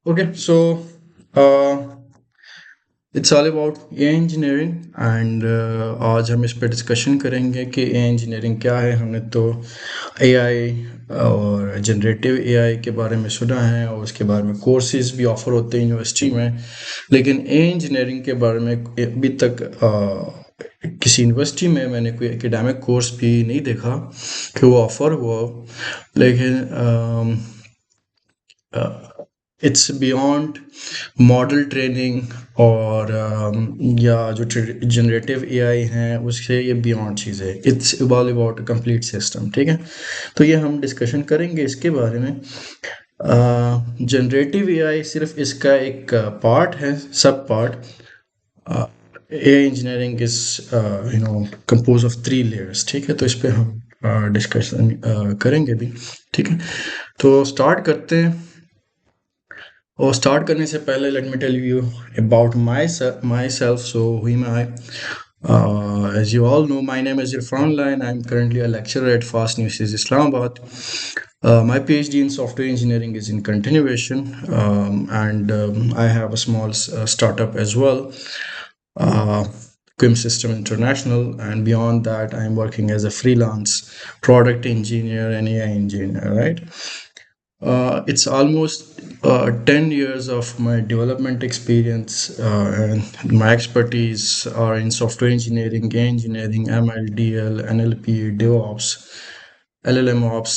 Okay, so uh, it's all about AI engineering and आज हम इस पे डिस्कशन करेंगे कि AI engineering क्या है। हमने तो AI और जनरेटिव AI के बारे में सुना है और उसके बारे में कोर्सेज भी ऑफर होते हैं यूनिवर्सिटी में, लेकिन AI engineering के बारे में अभी तक किसी यूनिवर्सिटी में मैंने कोई एकेडमिक कोर्स भी नहीं देखा कि वो ऑफर हुआ हो। लेकिन इट्स बियॉन्ड मॉडल ट्रेनिंग और या जो जनरेटिव एआई हैं उससे ये बियॉन्ड चीज़ है। It's all about complete system. ठीक है, तो ये हम डिस्कशन करेंगे इसके बारे में। जनरेटिव एआई सिर्फ इसका एक पार्ट है, सब part. AI engineering is compose of 3 layers. ठीक है, तो इस पे हम डिस्कशन करेंगे भी। ठीक है, तो स्टार्ट करते हैं। और स्टार्ट करने से पहले let me tell you about myself. So who am I? As you all know, my name is Irfan Lain. I'm currently a lecturer at Fast News Islamabad. My PhD in software engineering is in continuation, and I have a small startup as well, uh, Quim System International. And beyond that, I'm working as a freelance product engineer and AI engineer, right? It's almost 10 years of my development experience, and my expertise are in software engineering, game engineering, MLDL, NLP, DevOps, LLM ops,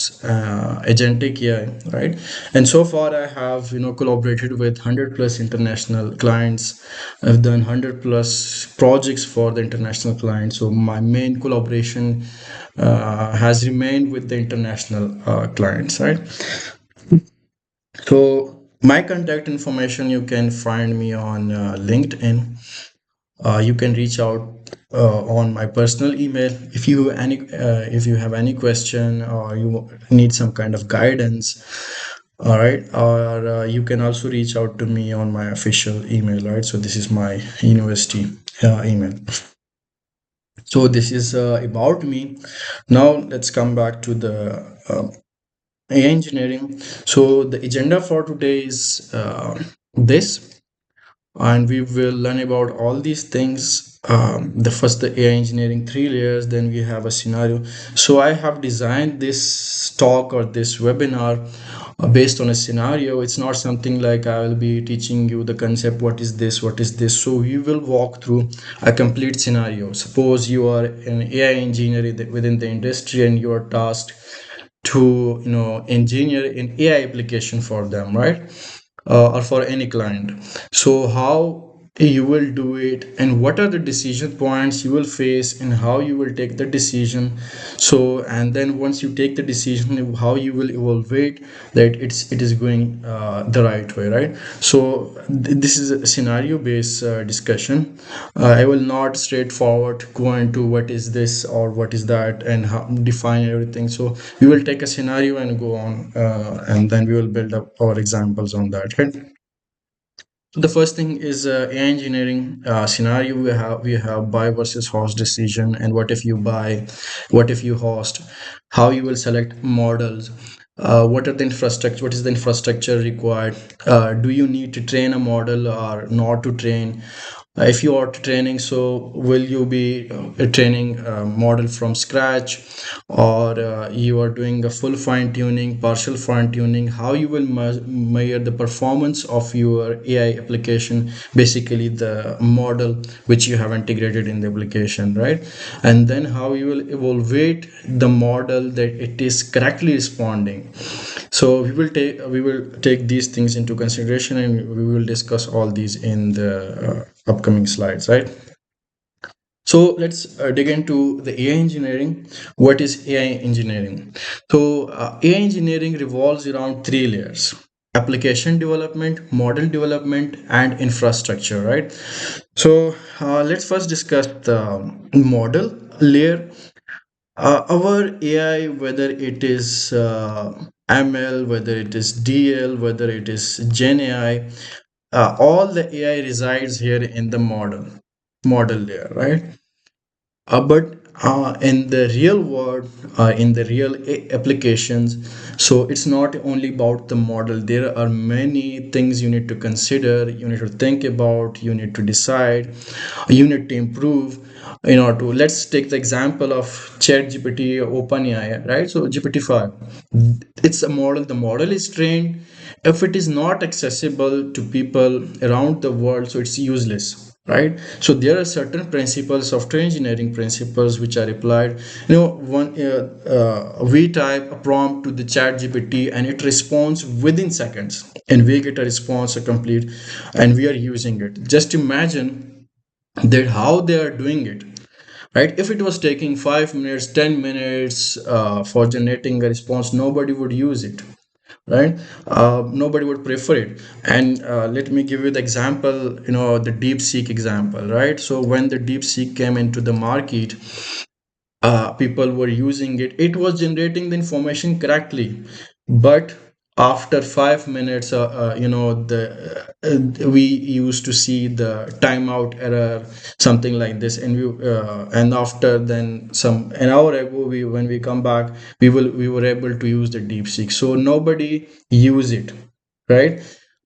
agentic AI, right? And so far, I have collaborated with 100 plus international clients. I've done 100 plus projects for the international clients. So my main collaboration has remained with the international clients, right? So my contact information, you can find me on LinkedIn. You can reach out on my personal email if you have any question or you need some kind of guidance. All right, or you can also reach out to me on my official email. Right, so this is my university email. So this is about me. Now let's come back to the AI engineering. So the agenda for today is this, and we will learn about all these things. The first, the AI engineering 3 layers, then we have a scenario. So I have designed this talk or this webinar based on a scenario. It's not something like I will be teaching you the concept, what is this, what is this. So we will walk through a complete scenario. Suppose you are an AI engineer within the industry and you are tasked to engineer an AI application for them, right? Or for any client. So how you will do it and what are the decision points you will face and how you will take the decision. So and then once you take the decision, how you will evaluate that it is going the right way, right? So this is a scenario based discussion. I will not straightforward go into what is this or what is that and how define everything. So we will take a scenario and go on, and then we will build up our examples on that, right? So the first thing is AI engineering scenario. We have buy versus host decision, and what if you buy, what if you host, how you will select models, what are the infrastructure, what is the infrastructure required, do you need to train a model or not to train. If you are training, so will you be training a model from scratch, or you are doing a full fine tuning, partial fine tuning, how you will measure the performance of your AI application, basically the model which you have integrated in the application, right? And then how you will evaluate the model that it is correctly responding. So we will take these things into consideration, and we will discuss all these in the upcoming slides, right? So let's dig into the AI engineering. What is AI engineering? So AI engineering revolves around 3 layers: application development, model development, and infrastructure, right? So let's first discuss the model layer. Our AI, whether it is ML, whether it is DL, whether it is Gen AI, all the AI resides here in the model layer, right? But in the real world, in the real applications, So it's not only about the model, there are many things you need to consider, you need to think about, you need to decide, you need to improve in order to, let's take the example of ChatGPT or OpenAI, right? So GPT-5, it's a model, the model is trained. If it is not accessible to people around the world, so it's useless, right? So there are certain principles, software engineering principles, which are applied. We type a prompt to the chat GPT and it responds within seconds, and we get a response, a complete, and we are using it. Just imagine that how they are doing it, right? If it was taking 5 minutes, 10 minutes for generating a response, nobody would use it, right? Nobody would prefer it. And let me give you the example, the DeepSeek example, right? So when the DeepSeek came into the market, people were using it, it was generating the information correctly, but after 5 minutes, we used to see the timeout error, something like this. And after then some an hour ago, when we come back, we were able to use the DeepSeek. So nobody use it, right?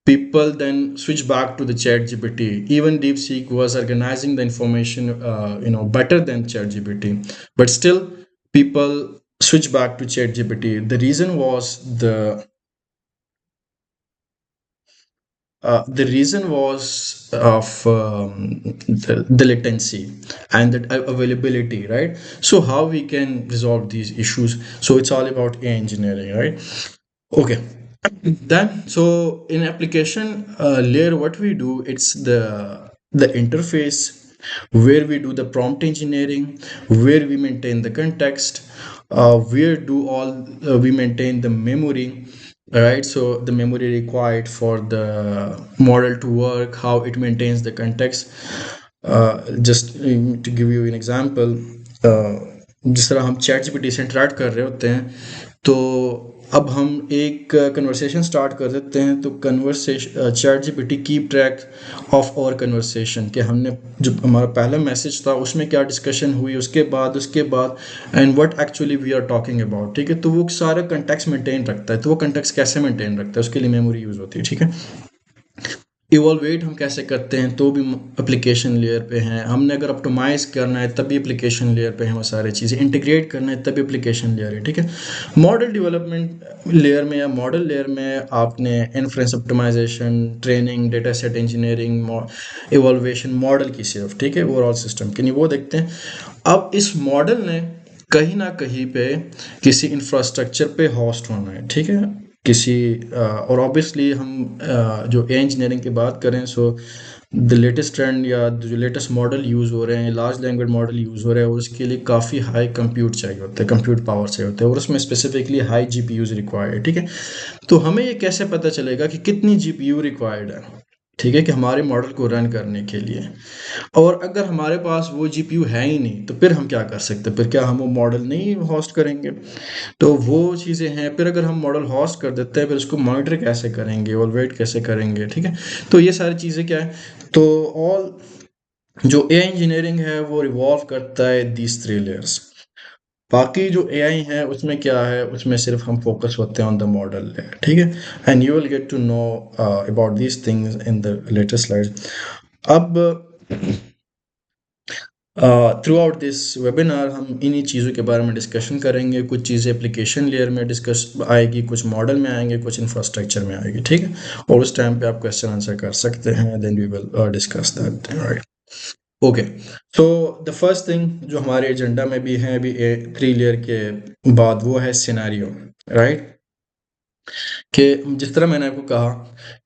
People then switch back to the chat gpt. Even DeepSeek was organizing the information better than chat gpt, but still people switch back to chat gpt. The reason was of the latency and the availability, right? So how we can resolve these issues? So it's all about AI engineering, right? Okay. Then, so in application layer, what we do, it's the interface where we do the prompt engineering, where we maintain the context, where do all we maintain the memory, right? So the memory required for the model to work, how it maintains the context. Just to give you an example, जिस तरह हम chat GPT से interact कर रहे होते हैं, तो अब हम एक कन्वर्सेशन स्टार्ट कर देते हैं, तो conversation ChatGPT keep track of our conversation, कि हमने जो हमारा पहला मैसेज था उसमें क्या डिस्कशन हुई, उसके बाद and what actually we are talking about, ठीक है? तो वो सारा कंटेक्स्ट मेंटेन रखता है। तो वो कंटेक्स्ट कैसे मेंटेन रखता है, उसके लिए मेमोरी यूज़ होती है, ठीक है? इवॉल्वेट हम कैसे करते हैं, तो भी एप्लीकेशन लेयर पे हैं। हमने अगर ऑप्टिमाइज़ करना है तभी एप्लीकेशन लेयर पे हैं वो सारी चीज़ें। इंटीग्रेट करना है तभी एप्लीकेशन लेयर है, ठीक है? मॉडल डेवलपमेंट लेयर में या मॉडल लेयर में आपने inference optimisation, training, data set engineering, evaluation model की सिर्फ, ठीक है? ओवरऑल सिस्टम की नहीं, वो देखते हैं। अब इस मॉडल ने कहीं ना कहीं पे किसी इंफ्रास्ट्रक्चर पे होस्ट होना है, ठीक है? किसी और ऑब्वियसली हम जो ए इंजीनियरिंग की बात करें, सो द लेटेस्ट ट्रेंड या जो लेटेस्ट मॉडल यूज़ हो रहे हैं, लार्ज लैंग्वेज मॉडल यूज़ हो रहे हैं, उसके लिए काफ़ी हाई कंप्यूट चाहिए होता है, कंप्यूट पावर चाहिए होता है, और उसमें स्पेसिफिकली हाई जीपीयूज़ रिक्वायर्ड है, ठीक है? तो हमें ये कैसे पता चलेगा कि कितनी जीपीयू रिक्वायर्ड है, ठीक है, कि हमारे मॉडल को रन करने के लिए? और अगर हमारे पास वो जीपीयू है ही नहीं, तो फिर हम क्या कर सकते हैं? फिर क्या हम वो मॉडल नहीं होस्ट करेंगे? तो वो चीज़ें हैं। फिर अगर हम मॉडल होस्ट कर देते हैं, फिर उसको मॉनिटर कैसे करेंगे, इवैल्यूएट कैसे करेंगे, ठीक है? तो ये सारी चीज़ें क्या है? तो ऑल जो एआई इंजीनियरिंग है वो रिवॉल्व करता है दीज थ्री लेयर्स। बाकी जो एआई है उसमें क्या है, उसमें सिर्फ हम फोकस होते हैं ऑन द मॉडल लेयर, ठीक है? And you will get to know about these things in the latest slide. अब थ्रू आउट दिस वेबिनार हम इन्हीं चीज़ों के बारे में डिस्कशन करेंगे। कुछ चीज़ें एप्लीकेशन लेयर में डिस्कस आएगी, कुछ मॉडल में आएंगे, कुछ इंफ्रास्ट्रक्चर में आएगी, ठीक है? और उस टाइम पे आप क्वेश्चन आंसर कर सकते हैं, then we will discuss that, right? Okay. So the first thing जो हमारे एजेंडा में भी है अभी थ्री लेयर के बाद, वो है सिनेरियो, राइट? कि जिस तरह मैंने आपको कहा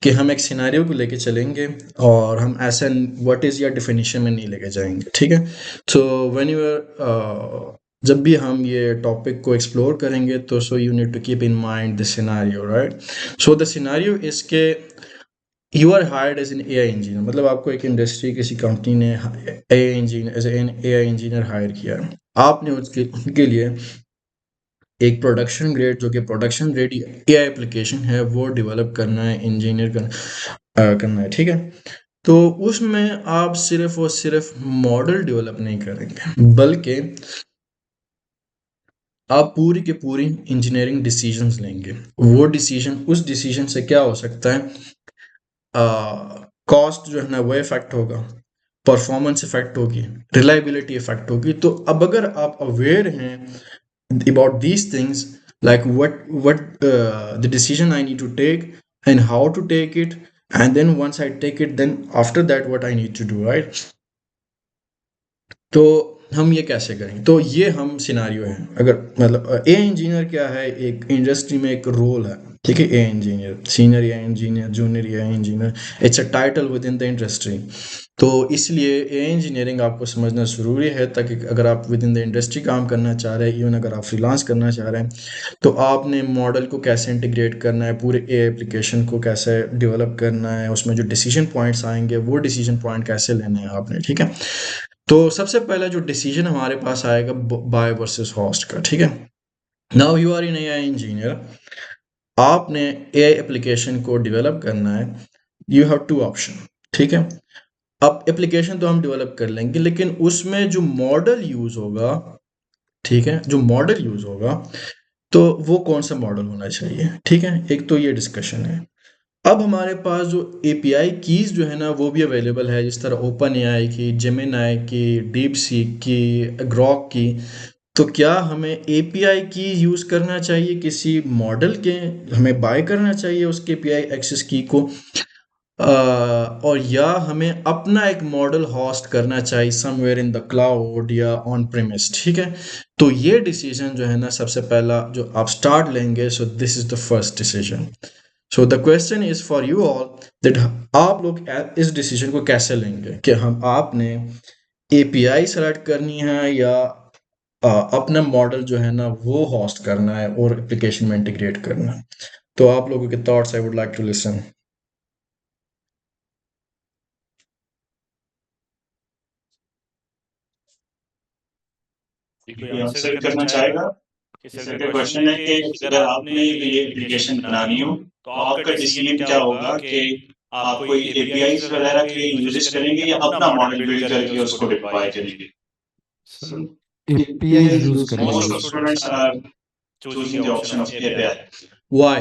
कि हम एक सिनेरियो को लेके चलेंगे और हम ऐसा व्हाट इज़ या डेफिनेशन में नहीं लेके जाएंगे, ठीक है? सो व्हेन यू आर जब भी हम ये टॉपिक को एक्सप्लोर करेंगे, तो so you need to keep in mind the scenario, right? So the scenario is के you are hired as an AI engineer, मतलब आपको एक इंडस्ट्री, किसी कंपनी ने AI engineer as an AI engineer hire किया है। आपने उसके उनके लिए एक प्रोडक्शन ग्रेड, जो कि प्रोडक्शन ग्रेड एआई एप्लीकेशन है, वो डेवलप करना है, इंजीनियर करना है, ठीक है? तो उसमें आप सिर्फ और सिर्फ मॉडल डेवलप नहीं करेंगे, बल्कि आप पूरी की पूरी इंजीनियरिंग डिसीजंस लेंगे। वो डिसीजन, उस डिसीजन से क्या हो सकता है, कॉस्ट जो है ना वो इफेक्ट होगा, परफॉर्मेंस इफेक्ट होगी, रिलायबिलिटी इफेक्ट होगी। तो अब अगर आप अवेयर हैं about these things, like what the decision I need to take and how to take it, and then once I take it, then after that what I need to do, right? तो हम ये कैसे करें, तो ये हम scenario है। अगर मतलब ए इंजीनियर क्या है, एक इंडस्ट्री में एक रोल है, ठीक है। ए engineer, senior A engineer, junior A engineer, it's a title with in the industry. तो इसलिए ए इंजीनियरिंग आपको समझना ज़रूरी है, ताकि अगर आप विद इन द इंडस्ट्री काम करना चाह रहे हैं, इवन अगर आप फ्रीलांस करना चाह रहे हैं, तो आपने मॉडल को कैसे इंटीग्रेट करना है, पूरे ए एप्लीकेशन को कैसे डेवलप करना है, उसमें जो डिसीजन पॉइंट्स आएंगे वो डिसीजन पॉइंट कैसे लेने हैं आपने, ठीक है। तो सबसे पहला जो डिसीजन हमारे पास आएगा बाय वर्सेस हॉस्ट का, ठीक है। Now you are in AI engineer, आपने एआई एप्लीकेशन को डेवलप करना है। यू हैव टू ऑप्शन, ठीक है। अब एप्लीकेशन तो हम डेवलप कर लेंगे, लेकिन उसमें जो मॉडल यूज होगा, ठीक है, जो मॉडल यूज होगा, तो वो कौन सा मॉडल होना चाहिए, ठीक है। एक तो ये डिस्कशन है। अब हमारे पास जो एपीआई कीज जो है ना वो भी अवेलेबल है, जिस तरह ओपन एआई की, जेमिनाई की, डीप सीक की, ग्रॉक की। तो क्या हमें एपीआई की यूज़ करना चाहिए किसी मॉडल के, हमें बाय करना चाहिए उसके एपीआई एक्सेस की को, और या हमें अपना एक मॉडल होस्ट करना चाहिए समवेयर इन द क्लाउड या ऑन प्रेमिस, ठीक है। तो ये डिसीजन जो है ना, सबसे पहला जो आप स्टार्ट लेंगे, सो this is the first decision. So the question is for you all that आप लोग इस डिसीजन को कैसे लेंगे, कि हम आपने एपीआई सेलेक्ट करनी है या अपना मॉडल जो है ना वो होस्ट करना है और एप्लीकेशन में इंटीग्रेट करना है। तो आप लोगों के thoughts I would like to listen. कोई आंसर करना चाहेगा? कि सर का क्वेश्चन है कि अगर आपने ये एप्लीकेशन बनानी हो तो आपका डिसीजन क्या होगा कि आप कोई एपीआईज वगैरह के यूजेस करेंगे या अपना मॉडल बिल्ड करके उसको डिप्लॉय करेंगे? सर एपीआईज यूज करेंगे। Most of students are choosing the option of API. Why?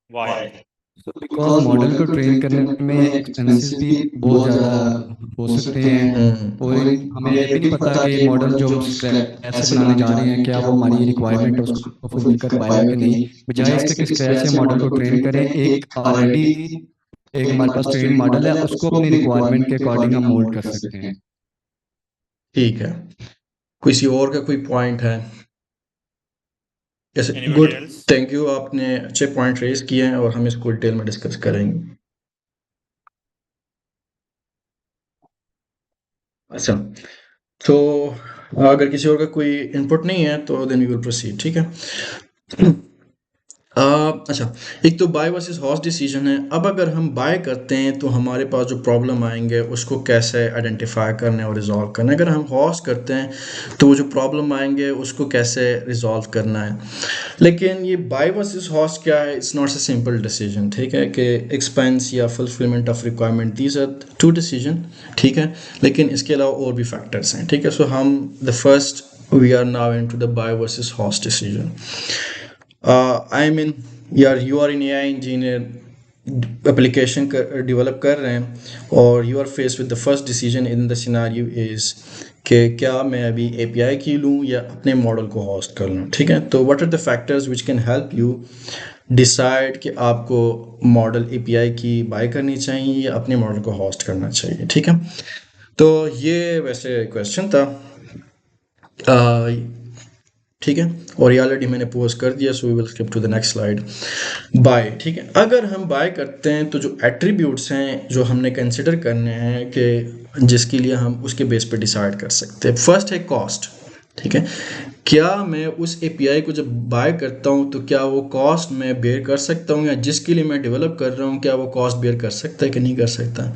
Why? Because model को ट्रेन करने में एक्सपेंसेस भी बहुत ज़्यादा हो सकते हैं, और हमें ये भी नहीं पता कि मॉडल जो हम स्क्रैच से बनाने जा रहे हैं क्या वो हमारी रिक्वायरमेंट है उसको फुलफिल कर पाएगा कि नहीं। बजाय इसके कि स्क्रैच से मॉडल को ट्रेन करें, एक ऑलरेडी एक हमारे पास ट्रेन मॉडल है, उसको अपनी रिक्वायरमेंट के अकॉर्डिंग हम मोल्ड कर सकते हैं। ठीक है, किसी और का कोई पॉइंट है? जैसे Anybody good, else? Thank you, आपने अच्छे पॉइंट रेज किए हैं और हम इसको डिटेल में डिस्कस करेंगे। अच्छा, तो अगर किसी और का कोई इनपुट नहीं है तो देन वी विल प्रोसीड, ठीक है। अच्छा, एक तो बाय वर्सेस हॉस्ट डिसीजन है। अब अगर हम बाय करते हैं तो हमारे पास जो प्रॉब्लम आएंगे उसको कैसे आइडेंटिफाई करना है और रिजॉल्व करना है। अगर हम हॉस्ट करते हैं तो वो जो प्रॉब्लम आएंगे उसको कैसे रिजॉल्व करना है। लेकिन ये बाय वर्सेस हॉस्ट क्या है, it's not a simple decision, ठीक है, कि एक्सपेंस या fulfilment of requirement, these are two decision, ठीक है। लेकिन इसके अलावा और भी फैक्टर्स हैं, ठीक है। सो हम the first we are now into the buy versus host decision. I mean यार, you are in AI engineer, application develop कर रहे हैं और you are face with the first decision in the scenario is कि क्या मैं अभी API की लूँ या अपने मॉडल को होस्ट कर लूँ, ठीक है। तो what are the factors which can help you decide कि आपको मॉडल एपीआई की बाय करनी चाहिए या अपने मॉडल को होस्ट करना चाहिए, ठीक है। तो ये वैसे क्वेश्चन था, ठीक है, और ये ऑलरेडी मैंने पोस्ट कर दिया, so we will skip to the next slide. Bye, ठीक है। अगर हम बाय करते हैं तो जो एट्रीब्यूट्स हैं जो हमने कंसिडर करने हैं कि जिसके लिए हम उसके बेस पे डिसाइड कर सकते हैं, फर्स्ट है कॉस्ट, ठीक है। क्या मैं उस एपीआई को जब बाय करता हूं तो क्या वो कॉस्ट मैं बेयर कर सकता हूं, या जिसके लिए मैं डेवलप कर रहा हूं क्या वो कॉस्ट बेयर कर सकता है कि नहीं कर सकता।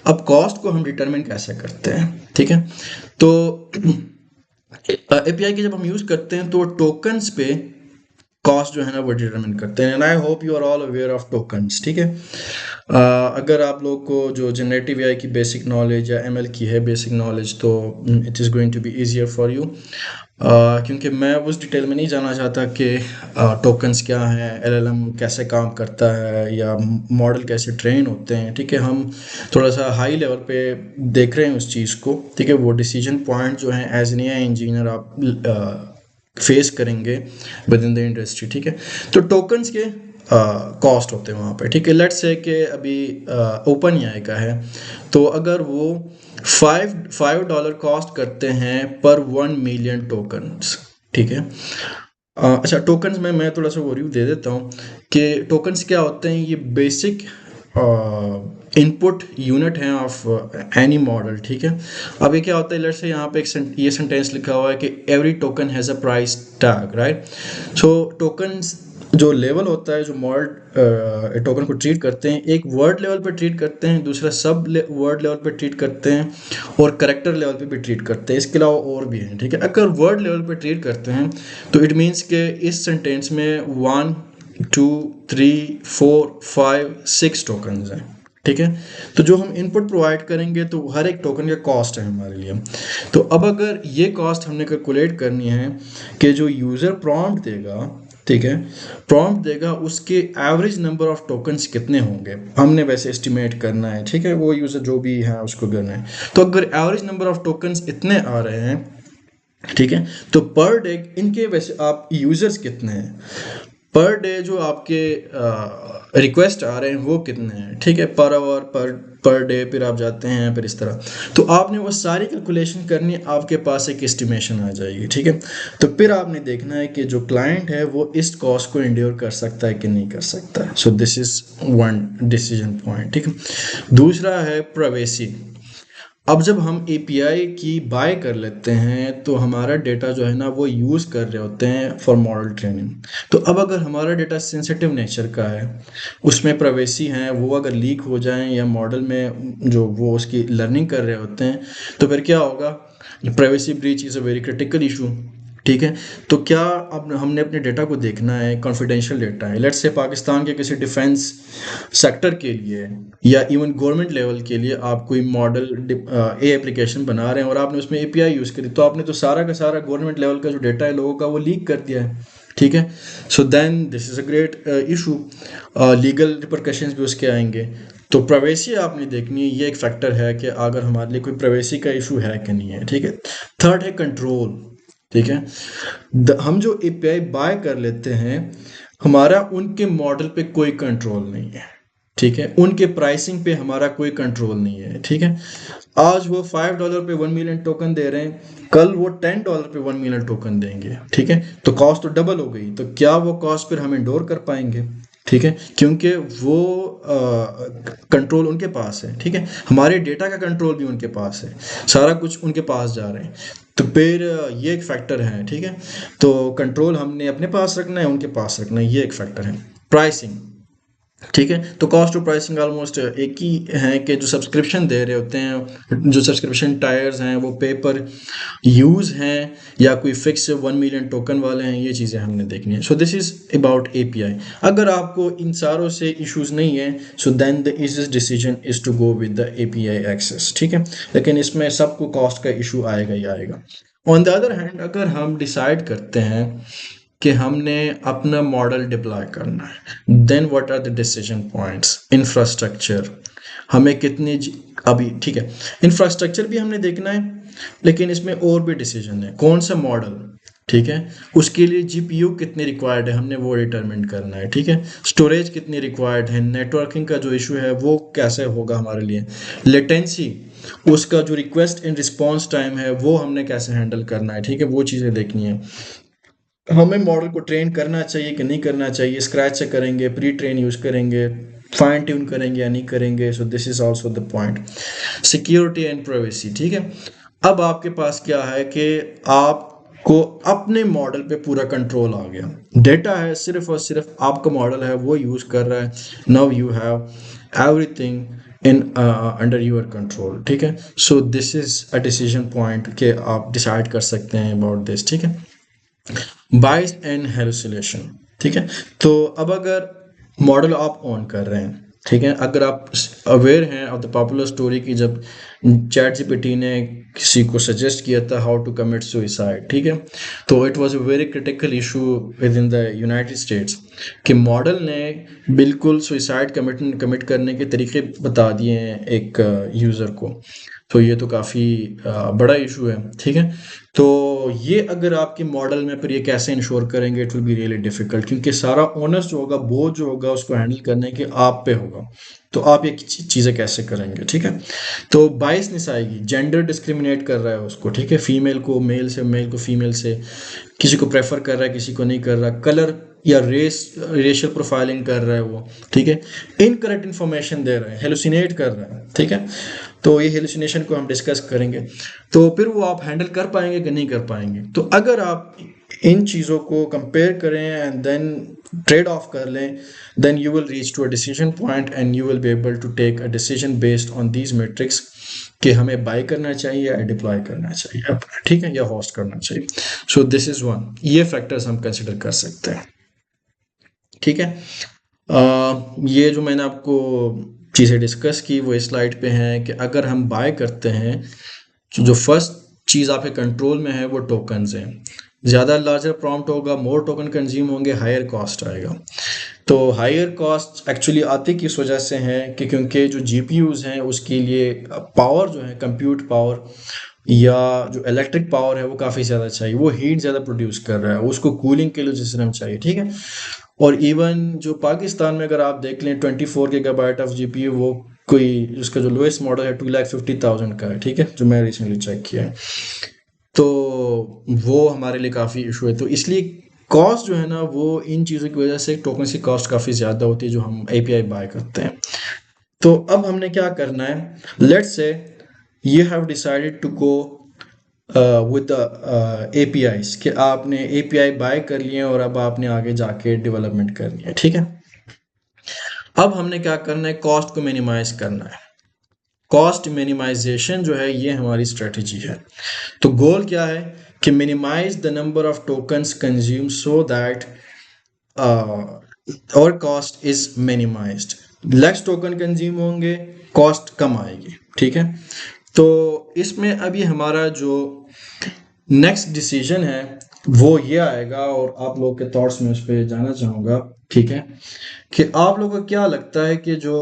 अब कॉस्ट को हम डिटरमिन कैसे करते हैं, ठीक है। तो एपीआई की जब हम यूज़ करते हैं तो टोकन्स पे कॉस्ट जो है ना वो डिटरमिन करते हैं। And I hope you are all aware of tokens, ठीक है। अगर आप लोग को जो जनरेटिव एआई की बेसिक नॉलेज या एमएल की है बेसिक नॉलेज, तो it is going to be easier for you, क्योंकि मैं उस डिटेल में नहीं जाना चाहता कि टोकन्स क्या हैं, एलएलएम कैसे काम करता है, या मॉडल कैसे ट्रेन होते हैं, ठीक है। हम थोड़ा सा हाई लेवल पे देख रहे हैं उस चीज़ को, ठीक है। वो डिसीजन पॉइंट जो हैं एज एन एआई इंजीनियर आप फेस करेंगे विद इन द इंडस्ट्री, ठीक है। तो टोकन्स के कॉस्ट होते हैं वहाँ पे, ठीक है। लेट्स से कि अभी ओपन एआई का है, तो अगर वो $5 कॉस्ट करते हैं पर 1 मिलियन टोकन्स, ठीक है। अच्छा, टोकन्स में मैं थोड़ा सा ओवरव्यू दे देता हूँ कि टोकन्स क्या होते हैं। ये बेसिक इनपुट यूनिट है ऑफ एनी मॉडल, ठीक है। अब ये क्या होता है, लेट्स से यहाँ पे ये सेंटेंस लिखा हुआ है कि every token has a price tag, right. So tokens जो लेवल होता है, जो मॉडल टोकन को ट्रीट करते हैं, एक वर्ड लेवल पे ट्रीट करते हैं, दूसरा सब वर्ड लेवल पे ट्रीट करते हैं, और करेक्टर लेवल पे भी ट्रीट करते हैं। इसके अलावा और भी हैं, ठीक है। अगर वर्ड लेवल पे ट्रीट करते हैं तो इट मीन्स के इस सेंटेंस में 1 2 3 4 5 6 टोकन्स हैं, ठीक है। तो जो हम इनपुट प्रोवाइड करेंगे तो हर एक टोकन का कॉस्ट है हमारे लिए। तो अब अगर ये कॉस्ट हमने कैलकुलेट करनी है कि जो यूज़र प्रॉम्प्ट देगा, ठीक है, प्रॉम्प्ट देगा, उसके एवरेज नंबर ऑफ टोकन्स कितने होंगे हमने वैसे एस्टिमेट करना है, ठीक है। वो यूज़र जो भी है उसको करना है। तो अगर एवरेज नंबर ऑफ टोकन्स इतने आ रहे हैं, ठीक है, तो पर डे इनके वैसे आप यूज़र्स कितने हैं, पर डे जो आपके रिक्वेस्ट आ रहे हैं वो कितने हैं, ठीक है, पर आवर पर डे, फिर आप जाते हैं फिर इस तरह। तो आपने वो सारी कैलकुलेशन करनी, आपके पास एक एस्टिमेशन आ जाएगी, ठीक है। तो फिर आपने देखना है कि जो क्लाइंट है वो इस कॉस्ट को इंड्योर कर सकता है कि नहीं कर सकता। सो this is one decision point, ठीक है। दूसरा है प्राइवेसी। अब जब हम एपीआई की बाय कर लेते हैं तो हमारा डेटा जो है ना वो यूज़ कर रहे होते हैं फॉर मॉडल ट्रेनिंग। तो अब अगर हमारा डेटा सेंसिटिव नेचर का है, उसमें प्राइवेसी है, वो अगर लीक हो जाएं या मॉडल में जो वो उसकी लर्निंग कर रहे होते हैं, तो फिर क्या होगा। Privacy breach is a very critical issue, ठीक है। तो क्या अब हमने अपने डेटा को देखना है, कॉन्फिडेंशियल डेटा है, लेट्स से पाकिस्तान के किसी डिफेंस सेक्टर के लिए या इवन गवर्नमेंट लेवल के लिए आप कोई मॉडल ए एप्लीकेशन बना रहे हैं और आपने उसमें एपीआई यूज़ करी, तो आपने तो सारा का सारा गवर्नमेंट लेवल का जो डेटा है लोगों का वो लीक कर दिया है, ठीक है। So then this is a great issue, legal repercussions भी उसके आएंगे। तो प्राइवेसी आपने देखनी है, ये एक फैक्टर है कि अगर हमारे लिए कोई प्राइवेसी का इशू है कि नहीं है, ठीक है। थर्ड है कंट्रोल, ठीक है। हम जो एपीआई बाय कर लेते हैं, हमारा उनके मॉडल पे कोई कंट्रोल नहीं है, ठीक है। उनके प्राइसिंग पे हमारा कोई कंट्रोल नहीं है, ठीक है। आज वो $5 पे 1 मिलियन टोकन दे रहे हैं, कल वो $10 पे 1 मिलियन टोकन देंगे, ठीक है। तो कॉस्ट तो डबल हो गई। तो क्या वो कॉस्ट फिर हम इंडोर कर पाएंगे, ठीक है, क्योंकि वो कंट्रोल उनके पास है, ठीक है। हमारे डेटा का कंट्रोल भी उनके पास है, सारा कुछ उनके पास जा रहे हैं। तो फिर ये एक फैक्टर है, ठीक है। तो कंट्रोल हमने अपने पास रखना है, उनके पास रखना है, ये एक फैक्टर है। प्राइसिंग, ठीक है। तो कॉस्ट टू प्राइसिंग ऑलमोस्ट एक ही है कि जो सब्सक्रिप्शन दे रहे होते हैं, जो सब्सक्रिप्शन टायर्स हैं वो पेपर यूज़ हैं या कोई फिक्स 1 मिलियन टोकन वाले हैं, ये चीज़ें हमने देखनी है। So this is about API. अगर आपको इन सारों से इश्यूज नहीं है, so then the easiest decision is to go with the API access, ठीक है। लेकिन इसमें सबको कॉस्ट का इशू आएगा ही आएगा। ऑन द अदर हैंड, अगर हम डिसाइड करते हैं कि हमने अपना मॉडल डिप्लॉय करना है, then what are the decision points. Infrastructure, हमें कितनी अभी, ठीक है, इंफ्रास्ट्रक्चर भी हमने देखना है, लेकिन इसमें और भी डिसीजन है। कौन सा मॉडल, ठीक है, उसके लिए जीपीयू कितनी रिक्वायर्ड है, हमने वो डिटरमिन करना है, ठीक है। स्टोरेज कितनी रिक्वायर्ड है, नेटवर्किंग का जो इशू है वो कैसे होगा हमारे लिए, लेटेंसी, उसका जो रिक्वेस्ट एंड रिस्पॉन्स टाइम है वो हमने कैसे हैंडल करना है, ठीक है, वो चीज़ें देखनी है। हमें मॉडल को ट्रेन करना चाहिए कि नहीं करना चाहिए, स्क्रैच से करेंगे, प्री ट्रेन यूज़ करेंगे, फाइन ट्यून करेंगे या नहीं करेंगे। सो this is also the point. Security and privacy, ठीक है। अब आपके पास क्या है कि आपको अपने मॉडल पे पूरा कंट्रोल आ गया, डेटा है सिर्फ और सिर्फ आपका मॉडल है वो यूज़ कर रहा है। Now you have everything in under your control, ठीक है। So this is a decision point कि आप डिसाइड कर सकते हैं अबाउट दिस, ठीक है। बाइस एंड हेलुसिनेशन, ठीक है। तो अब अगर मॉडल आप ऑन कर रहे हैं, ठीक है, अगर आप अवेयर हैं ऑफ द पॉपुलर स्टोरी की जब चैट जीपीटी ने किसी को सजेस्ट किया था हाउ टू कमिट सुइसाइड, ठीक है, तो it was a very critical issue with in the United states कि मॉडल ने बिल्कुल सुइसाइड कमिट करने के तरीके बता दिए हैं एक यूज़र को। तो ये तो काफ़ी बड़ा इशू है, ठीक है। तो ये अगर आपके मॉडल में फिर ये कैसे इंश्योर करेंगे, it will be really difficult, क्योंकि सारा ओनर्स जो होगा, बोझ जो होगा उसको हैंडल करने के आप पे होगा। तो आप ये चीज़ें कैसे करेंगे, ठीक है। तो बाइसनेस आएगी, जेंडर डिस्क्रिमिनेट कर रहा है उसको, ठीक है, फीमेल को मेल से, मेल को फीमेल से, किसी को प्रेफर कर रहा है, किसी को नहीं कर रहा, कलर या रेशियल प्रोफाइलिंग कर रहा है वो, ठीक है, इनकरेक्ट इन्फॉर्मेशन दे रहा है, हेलुसिनेट कर रहा है, ठीक है। तो ये हेलुसिनेशन को हम डिस्कस करेंगे। तो फिर वो आप हैंडल कर पाएंगे कि नहीं कर पाएंगे। तो अगर आप इन चीज़ों को कंपेयर करें एंड देन ट्रेड ऑफ कर लें, then you will reach to a decision point and you will be able to take a decision based on these metrics कि हमें बाय करना चाहिए या डिप्लॉय करना चाहिए, ठीक है, या होस्ट करना चाहिए। सो दिस इज वन, ये फैक्टर्स हम कंसिडर कर सकते हैं, ठीक है। ये जो मैंने आपको चीज़ें डिस्कस की वो इस स्लाइड पे हैं कि अगर हम बाय करते हैं, जो फर्स्ट चीज़ आपके कंट्रोल में है वो टोकन्स हैं। ज़्यादा लार्जर प्रॉम्प्ट होगा, मोर टोकन कंज्यूम होंगे, हायर कॉस्ट आएगा। तो हायर कॉस्ट एक्चुअली आती किस वजह से है कि क्योंकि जो जीपीयूज़ हैं उसके लिए पावर जो है, कंप्यूट पावर या जो इलेक्ट्रिक पावर है वो काफ़ी ज़्यादा चाहिए, वो हीट ज़्यादा प्रोड्यूस कर रहा है, उसको कूलिंग के लिए सिस्टम चाहिए, ठीक है। और इवन जो पाकिस्तान में अगर आप देख लें 24 गीगाबाइट ऑफ जीपीयू, वो कोई उसका जो लोएस्ट मॉडल है 2,50,000 का है, ठीक है, जो मैं रिसेंटली चेक किया है। तो वो हमारे लिए काफ़ी इशू है। तो इसलिए कॉस्ट जो है ना, वो इन चीज़ों की वजह से टोकन की कॉस्ट काफ़ी ज़्यादा होती है जो हम एपीआई बाय करते हैं। तो अब हमने क्या करना है, let's say you have decided to go with APIs कि आपने API बाय कर लिए और अब आपने आगे जाके डेवलपमेंट करनी है, ठीक है। अब हमने क्या करना है, कॉस्ट को मिनिमाइज करना है। कॉस्ट मिनिमाइजेशन जो है ये हमारी स्ट्रेटजी है। तो गोल क्या है कि minimise the number of tokens consume so that our cost is minimised. Less token consume होंगे, कॉस्ट कम आएगी, ठीक है। तो इसमें अभी हमारा जो नेक्स्ट डिसीजन है वो ये आएगा, और आप लोग के थॉट्स में उस पर जाना चाहूँगा, ठीक है, कि आप लोगों को क्या लगता है कि जो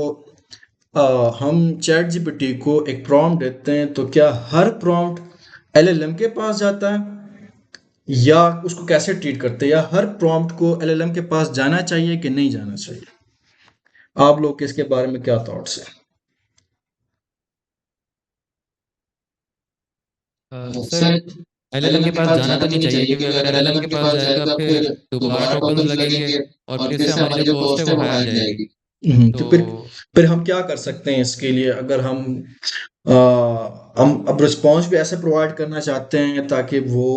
हम चैट जीपीटी को एक प्रॉम्प्ट देते हैं तो क्या हर प्रॉम्प्ट एलएलएम के पास जाता है, या उसको कैसे ट्रीट करते हैं, या हर प्रॉम्प्ट को एलएलएम के पास जाना चाहिए कि नहीं जाना चाहिए? आप लोग के इसके बारे में क्या थॉट्स हैं? सर, एलएलएम के पास जाना तो नहीं चाहिए, क्योंकि अगर एलएलएम के पास जाएगा फिर दोबारा टोकन्स लगेंगे और फिर से हमारी जो कॉस्ट है वो हायर जाएगी। तो तो फिर हम क्या कर सकते हैं इसके लिए? अगर हम अब रिस्पॉन्स भी ऐसे प्रोवाइड करना चाहते हैं ताकि वो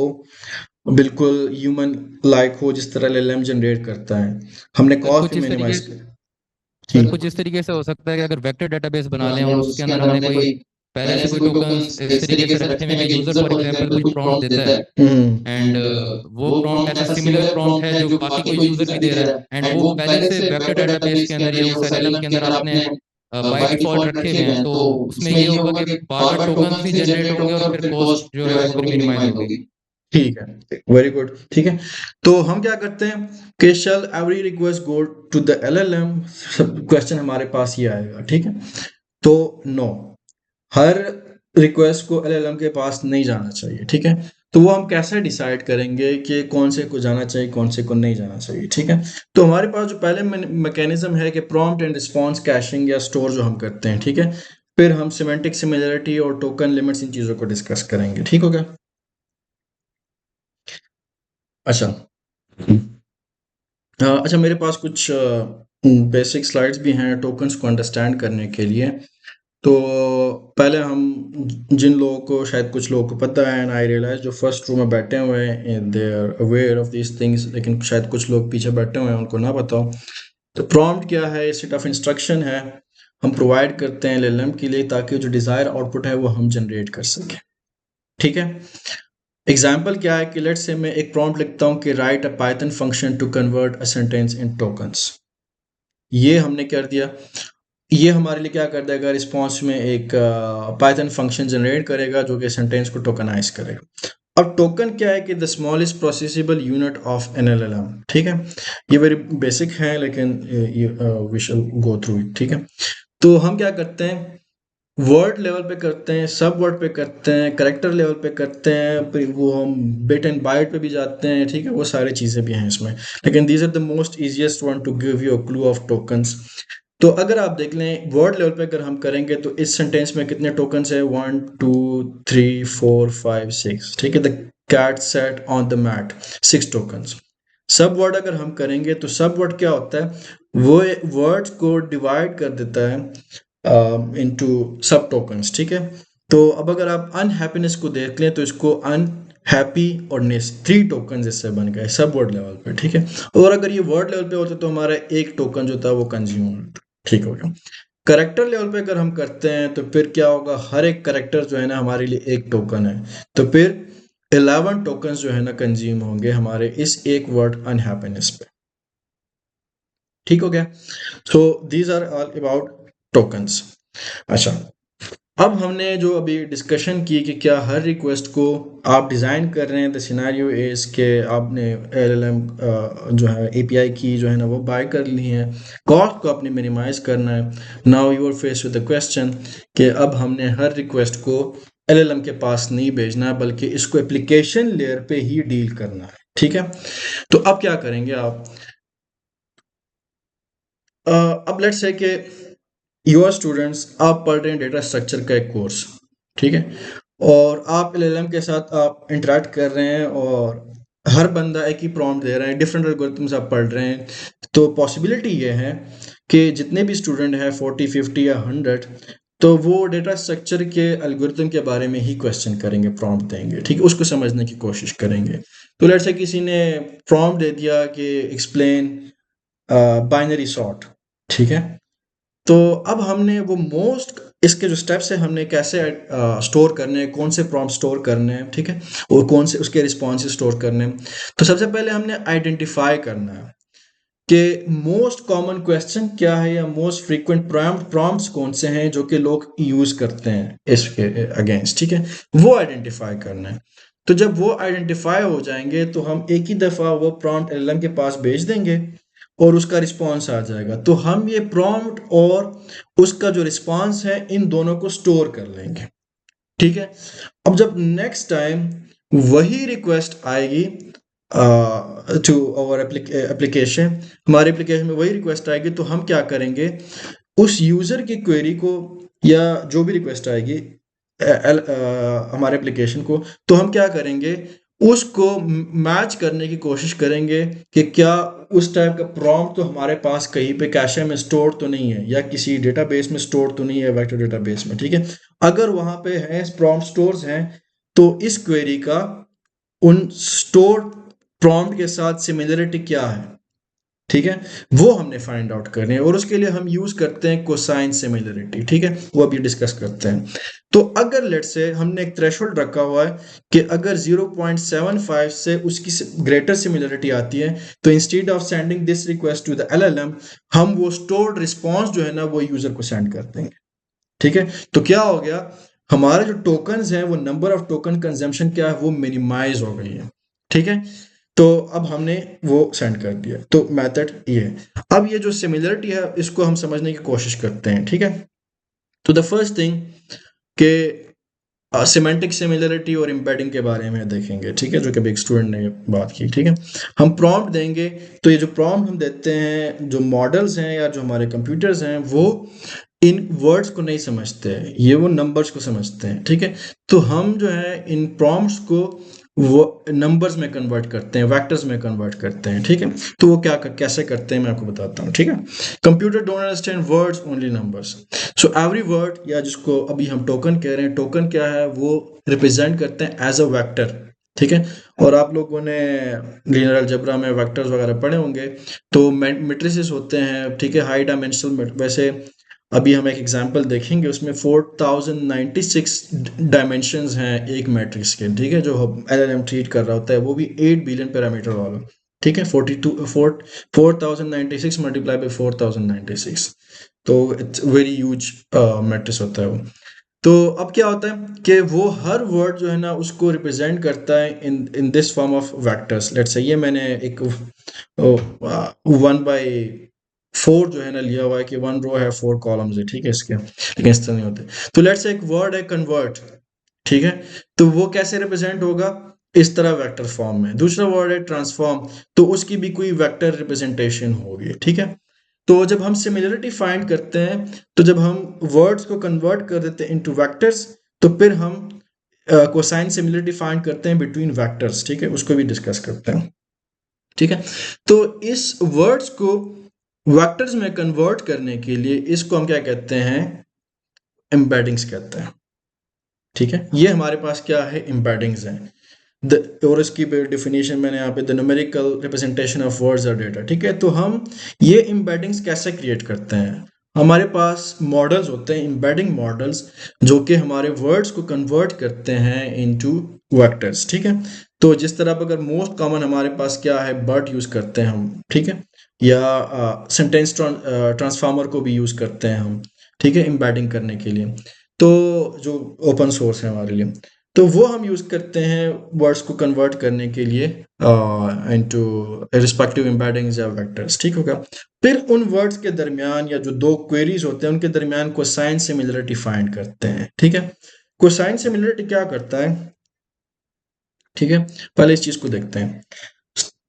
बिल्कुल ह्यूमन लाइक हो, जिस तरह एलएलएम जनरेट करता है, हमने सर कॉस्ट कुछ भी इस तरीके मिनिमाइज सर कर। कुछ इस तरीके से हो सकता है कि अगर वेक्टर डेटाबेस बना लें और उसके अंदर हमने कोई पहले से कोई टोकन्स इस तरीके से रखे हुए हैं कि यूजर फॉर एग्जांपल कोई प्रॉम्प्ट देता है एंड वो प्रॉम्प्ट ऐसा सिमिलर प्रॉम्प्ट है जो बाकी कोई यूजर भी दे रहा है एंड वो पहले से वेक्टर डेटाबेस के अंदर या उस एलएलएम के अंदर आपने बाय डिफॉल्ट रखे हुए हैं, तो उसमें ये होगा कि बार बार टोकन्स ही जनरेट होंगे और फिर कॉस्ट जो है वो फिर मिनिमाइज होगी। ठीक है, वेरी गुड, ठीक है। तो हम क्या करते हैं कि shall every request go to the LLM, question हमारे पास ये आएगा, ठीक है। तो नो, हर रिक्वेस्ट को एलएलएम के पास नहीं जाना चाहिए, ठीक है। तो वो हम कैसे डिसाइड करेंगे कि कौन से को जाना चाहिए, कौन से को नहीं जाना चाहिए, ठीक है। तो हमारे पास जो पहले मैकेनिज्म है कि प्रॉम्प्ट एंड रिस्पॉन्स कैशिंग या स्टोर जो हम करते हैं, ठीक है। फिर हम सिमेंटिक सिमिलरिटी और टोकन लिमिट्स इन चीज़ों को डिस्कस करेंगे, ठीक हो गया। अच्छा, अच्छा, मेरे पास कुछ बेसिक स्लाइड्स भी हैं टोकन्स को अंडरस्टैंड करने के लिए। तो पहले हम जिन लोगों को, शायद कुछ लोगों को पता है, एंड आई रियलाइज जो फर्स्ट रो में बैठे हुए हैं they are aware of these things, लेकिन शायद कुछ लोग पीछे बैठे हुए हैं उनको ना पता हो। तो प्रॉम्प्ट क्या है? सेट ऑफ इंस्ट्रक्शन है, हम प्रोवाइड करते हैं एलएलएम के लिए ताकि जो डिज़ायर आउटपुट है वो हम जनरेट कर सकें, ठीक है। एग्जाम्पल क्या है कि लेट्स से मैं एक प्रॉम्प्ट लिखता हूँ कि write a Python function to convert a sentence in tokens. ये हमने कर दिया, ये हमारे लिए क्या कर देगा, रिस्पॉन्स में एक पाइथन फंक्शन जनरेट करेगा जो कि सेंटेंस को टोकनाइज करेगा। अब टोकन क्या है कि the smallest processable unit of an LLM, ठीक है। ये वेरी बेसिक है लेकिन we shall go through it, ठीक है। तो हम क्या करते हैं, वर्ड लेवल पे करते हैं, सब वर्ड पे करते हैं, करेक्टर लेवल पे करते हैं, फिर वो हम बिट एंड बाइट पे भी जाते हैं, ठीक है। वो सारी चीज़ें भी हैं इसमें, लेकिन these are the most easiest one to give you a clue of tokens. तो अगर आप देख लें वर्ड लेवल पे अगर हम करेंगे तो इस सेंटेंस में कितने टोकन्स है, 1 2 3 4 5 6, ठीक है। The cat sat on the mat, 6 tokens. Subword अगर हम करेंगे तो सब वर्ड क्या होता है, वो वर्ड्स को डिवाइड कर देता है इनटू सब टोकन्स, ठीक है। तो अब अगर आप अनहैप्पीनेस को देख लें तो इसको अनहैप्पी और नेस 3 टोकन इससे बन गए सब वर्ड लेवल पे, ठीक है। और अगर ये वर्ड लेवल पे होता तो हमारा एक टोकन जो था वो कंज्यूम होता, ठीक हो गया। करेक्टर लेवल पे अगर हम करते हैं तो फिर क्या होगा, हर एक करेक्टर जो है ना हमारे लिए एक टोकन है, तो फिर 11 टोकन जो है ना कंज्यूम होंगे हमारे इस एक वर्ड अनहैप्पीनेस पे, ठीक हो गया। So these are all about tokens. अच्छा, अब हमने जो अभी डिस्कशन की कि क्या हर रिक्वेस्ट को आप डिज़ाइन कर रहे हैं, द सिनेरियो इज के आपने LLM जो है API की जो है ना वो बाय कर ली है, कॉस्ट को आपने मिनिमाइज करना है। Now you are face with the question कि अब हमने हर रिक्वेस्ट को LLM के पास नहीं भेजना है बल्कि इसको एप्लीकेशन लेयर पे ही डील करना है, ठीक है। तो अब क्या करेंगे आप, अब लेट्स से कि यूआर स्टूडेंट्स, आप पढ़ रहे हैं डेटा स्ट्रक्चर का एक कोर्स, ठीक है, और आप LLM के साथ आप इंटरेक्ट कर रहे हैं और हर बंदा एक ही प्रॉम्प्ट दे रहा है, डिफरेंट एल्गोरिथम्स आप पढ़ रहे हैं। तो पॉसिबिलिटी ये है कि जितने भी स्टूडेंट हैं 40 50 या 100, तो वो डेटा स्ट्रक्चर के एल्गोरिथम के बारे में ही क्वेश्चन करेंगे, प्रॉम्प्ट देंगे, ठीक है, उसको समझने की कोशिश करेंगे। तो लेट्स से किसी ने प्रॉम्प्ट दे दिया कि एक्सप्लेन बाइनरी सॉर्ट, ठीक है। तो अब हमने वो मोस्ट इसके जो स्टेप्स है हमने कैसे स्टोर करने हैं, कौन से प्रॉम्प्ट स्टोर करने हैं, ठीक है, और कौन से उसके रिस्पॉन्सेज स्टोर करने हैं। तो सबसे पहले हमने आइडेंटिफाई करना है कि मोस्ट कॉमन क्वेश्चन क्या है या मोस्ट फ्रीक्वेंट प्रॉम्प्ट्स कौन से हैं जो कि लोग यूज करते हैं इसके अगेंस्ट, ठीक है, वो आइडेंटिफाई करना है। तो जब वो आइडेंटिफाई हो जाएंगे तो हम एक ही दफ़ा वो प्रॉम्प्ट LLM के पास भेज देंगे और उसका रिस्पांस आ जाएगा। तो हम ये प्रॉम्प्ट और उसका जो रिस्पांस है इन दोनों को स्टोर कर लेंगे, ठीक है। अब जब नेक्स्ट टाइम वही रिक्वेस्ट आएगी टू आवर एप्लीकेशन, हमारे एप्लीकेशन में वही रिक्वेस्ट आएगी, तो हम क्या करेंगे, उस यूज़र की क्वेरी को या जो भी रिक्वेस्ट आएगी हमारे एप्लीकेशन को, तो हम क्या करेंगे, उसको मैच करने की कोशिश करेंगे कि क्या उस टाइप का प्रॉम्प्ट तो हमारे पास कहीं पे कैशे में स्टोर तो नहीं है या किसी डेटाबेस में स्टोर तो नहीं है, वेक्टर डेटाबेस में, ठीक है। अगर वहाँ पे है प्रॉम्प्ट स्टोर्स हैं तो इस क्वेरी का उन स्टोर प्रॉम्प्ट के साथ सिमिलरिटी क्या है, ठीक है, वो हमने फाइंड आउट करनी है। और उसके लिए हम यूज करते हैं कोसाइन सिमिलरिटी, ठीक है, वो अभी डिस्कस करते हैं। तो अगर लेट्स से हमने एक थ्रेशोल्ड रखा हुआ है कि अगर 0.75 से उसकी ग्रेटर सिमिलरिटी आती है तो instead of sending this request to the LLM, हम वो स्टोर्ड रिस्पॉन्स जो है ना वो यूजर को सेंड कर देंगे, ठीक है। तो क्या हो गया, हमारे जो टोकन्स हैं वो नंबर ऑफ टोकन कंजम्पशन क्या है वो मिनिमाइज हो गई है, ठीक है। तो अब हमने वो सेंड कर दिया, तो मेथड ये है। अब ये जो सिमिलरिटी है इसको हम समझने की कोशिश करते हैं, ठीक है। तो द फर्स्ट थिंग के सिमेंटिक सिमिलरिटी और एम्बेडिंग के बारे में देखेंगे, ठीक है, जो कि बिग स्टूडेंट ने बात की, ठीक है। हम प्रॉम्प्ट देंगे तो ये जो प्रॉम्प्ट हम देते हैं, जो मॉडल्स हैं या जो हमारे कंप्यूटर्स हैं वो इन वर्ड्स को नहीं समझते हैं, ये वो नंबर्स को समझते हैं, ठीक है। तो हम जो है इन प्रॉम्प्ट्स को वो नंबर्स में कन्वर्ट करते हैं, वेक्टर्स में कन्वर्ट करते हैं, ठीक है। तो वो क्या कैसे करते हैं मैं आपको बताता हूँ, ठीक है। Computer don't understand words only numbers, so every word या जिसको अभी हम टोकन कह रहे हैं, टोकन क्या है वो रिप्रेजेंट करते हैं एज अ वेक्टर, ठीक है। और आप लोगों ने लीनियर अलजेब्रा में वेक्टर्स वगैरह पढ़े होंगे, तो मैट्रिसेस होते हैं, ठीक है, हाई डायमेंशनल, वैसे अभी हम एक एग्जांपल देखेंगे, उसमें 4096 डायमेंशंस हैं एक मैट्रिक्स के, ठीक है, जो एलएलएम ट्रीट कर रहा होता है, वो भी 8 बिलियन पैरामीटर वाला, ठीक है। 4096 मल्टीप्लाई बाई 4096, तो इट्स वेरी ह्यूज मैट्रिक्स होता है वो। तो अब क्या होता है कि वो हर वर्ड जो है ना उसको रिप्रेजेंट करता है in this form of vectors. Let's say ये मैंने एक 1/4 जो है ना लिया हुआ है कि 1 रो है 4 कॉलम्स है, ठीक है इसके, लेकिन इस तरह नहीं होते। तो लेट्स से एक वर्ड है कन्वर्ट, ठीक है, तो वो कैसे रिप्रेजेंट होगा, इस तरह वेक्टर फॉर्म में। दूसरा वर्ड है ट्रांसफॉर्म, तो उसकी भी कोई वेक्टर रिप्रेजेंटेशन होगी, ठीक है। तो जब हम सिमिलरिटी फाइंड करते हैं, तो जब हम वर्ड्स को कन्वर्ट कर देते हैं इनटू वेक्टर्स, तो फिर हम कोसाइन सिमिलरिटी फाइंड करते हैं बिटवीन वेक्टर्स, ठीक है, उसको भी डिस्कस करते हैं, ठीक है। तो इस वर्ड्स को वेक्टर्स में कन्वर्ट करने के लिए इसको हम क्या कहते हैं, एम्बेडिंग्स कहते हैं, ठीक है। ये हमारे पास क्या है, एम्बेडिंग्स हैं। और इसकी डेफिनेशन मैंने यहाँ पे the numerical representation of words और डेटा, ठीक है। तो हम ये एम्बेडिंग्स कैसे क्रिएट करते हैं, हमारे पास मॉडल्स होते हैं, एम्बेडिंग मॉडल्स, जो कि हमारे वर्ड्स को कन्वर्ट करते हैं इनटू वेक्टर्स, ठीक है। तो जिस तरह अगर मोस्ट कॉमन हमारे पास क्या है, बट यूज करते हैं हम, ठीक है, या सेंटेंस ट्रांसफार्मर को भी यूज करते हैं हम, ठीक है, एम्बेडिंग करने के लिए। तो जो ओपन सोर्स है हमारे लिए, तो वो हम यूज करते हैं वर्ड्स को कन्वर्ट करने के लिए इनटू रिस्पेक्टिव एम्बेडिंग्स या वेक्टर्स, ठीक होगा। फिर उन वर्ड्स के दरमियान या जो दो क्वेरीज होते हैं उनके दरमियान कोसाइन सिमिलरिटी फाइंड करते हैं, ठीक है। कोसाइन सिमिलरिटी क्या करता है, ठीक है, पहले इस चीज को देखते हैं।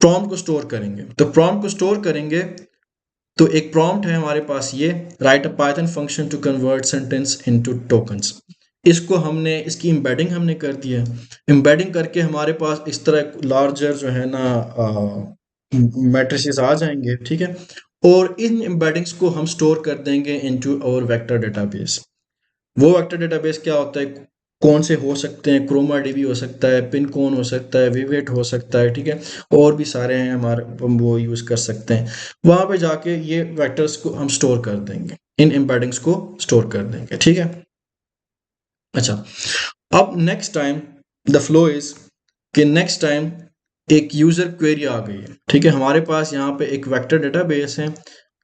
प्रॉम्प्ट को स्टोर करेंगे, तो प्रॉम्प्ट को स्टोर करेंगे, तो एक प्रॉम्प्ट है हमारे पास, ये write a Python function to convert sentence into tokens. इसको हमने, इसकी एम्बेडिंग हमने कर दी है। एम्बेडिंग करके हमारे पास इस तरह लार्जर जो है ना मैट्रिसेस आ जाएंगे, ठीक है। और इन एम्बेडिंग्स को हम स्टोर कर देंगे इनटू आवर वेक्टर डेटाबेस। वो वेक्टर डेटाबेस क्या होता है, कौन से हो सकते हैं, क्रोमा डीबी हो सकता है, पिनकॉन हो सकता है, विवेट हो सकता है, ठीक है, और भी सारे हैं हमारे, हम वो यूज कर सकते हैं। वहां पे जाके ये वेक्टर्स को हम स्टोर कर देंगे, इन एम्बेडिंग्स को स्टोर कर देंगे, ठीक है। अच्छा, अब next time the flow is कि नेक्स्ट टाइम एक यूजर क्वेरी आ गई है, ठीक है, हमारे पास यहाँ पे एक वेक्टर डेटाबेस है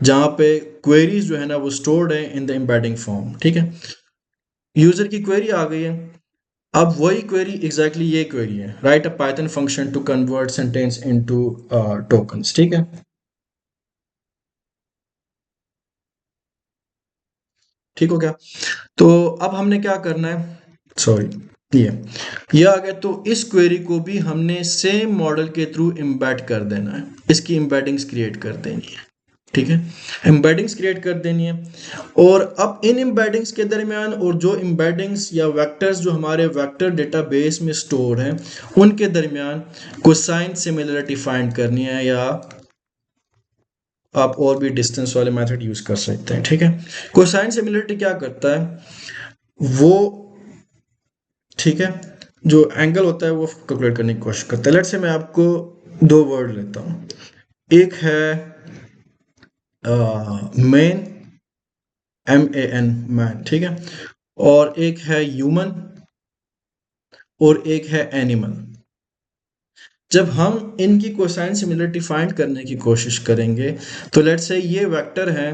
जहाँ पे क्वेरीज जो है ना वो स्टोर्ड है इन द एम्बेडिंग फॉर्म, ठीक है। यूजर की क्वेरी आ गई है, अब वही क्वेरी एग्जैक्टली ये क्वेरी है, write a Python function to convert sentence into tokens, ठीक है। ठीक हो गया। तो अब हमने क्या करना है, सॉरी, ये आ गया। तो इस क्वेरी को भी हमने सेम मॉडल के थ्रू एम्बेड कर देना है, इसकी एम्बेडिंग्स क्रिएट कर देनी है, ठीक है, एम्बेडिंग्स क्रिएट कर देनी है। और अब इन एम्बेडिंग्स के दरमियान और जो एम्बेडिंग्स या वेक्टर्स जो हमारे वेक्टर डेटाबेस में स्टोर हैं उनके दरमियान कोसाइन सिमिलरिटी फाइंड करनी है, या आप और भी डिस्टेंस वाले मेथड यूज कर सकते हैं, ठीक है। कोसाइन सिमिलरिटी क्या करता है वो, ठीक है, जो एंगल होता है वो कैलकुलेट करने की कोशिश करता है। लेट्स से मैं आपको दो वर्ड लेता हूं, एक है मेन, MAN, मैन, ठीक है, और एक है ह्यूमन और एक है एनिमल। जब हम इनकी कोसाइन सिमिलरिटी फाइंड करने की कोशिश करेंगे, तो लेट्स से ये वेक्टर है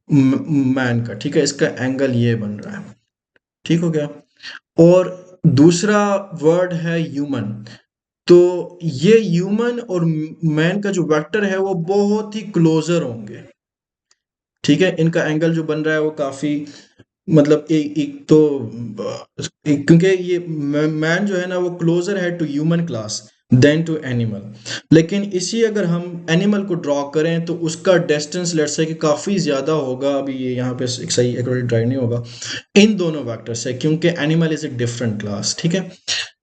मैन का, ठीक है, इसका एंगल ये बन रहा है, ठीक हो गया। और दूसरा वर्ड है ह्यूमन, तो ये ह्यूमन और मैन का जो वेक्टर है वो बहुत ही क्लोजर होंगे, ठीक है। इनका एंगल जो बन रहा है वो काफी, मतलब एक तो क्योंकि ये मैन जो है ना वो क्लोजर है to human class than to animal. लेकिन इसी अगर हम एनिमल को ड्रॉ करें तो उसका डिस्टेंस लेट्स से कि काफ़ी ज़्यादा होगा, अभी ये यहाँ पे एक सही एक्यूरेट ड्राइव नहीं होगा इन दोनों वेक्टर से, क्योंकि animal is a different class, ठीक है।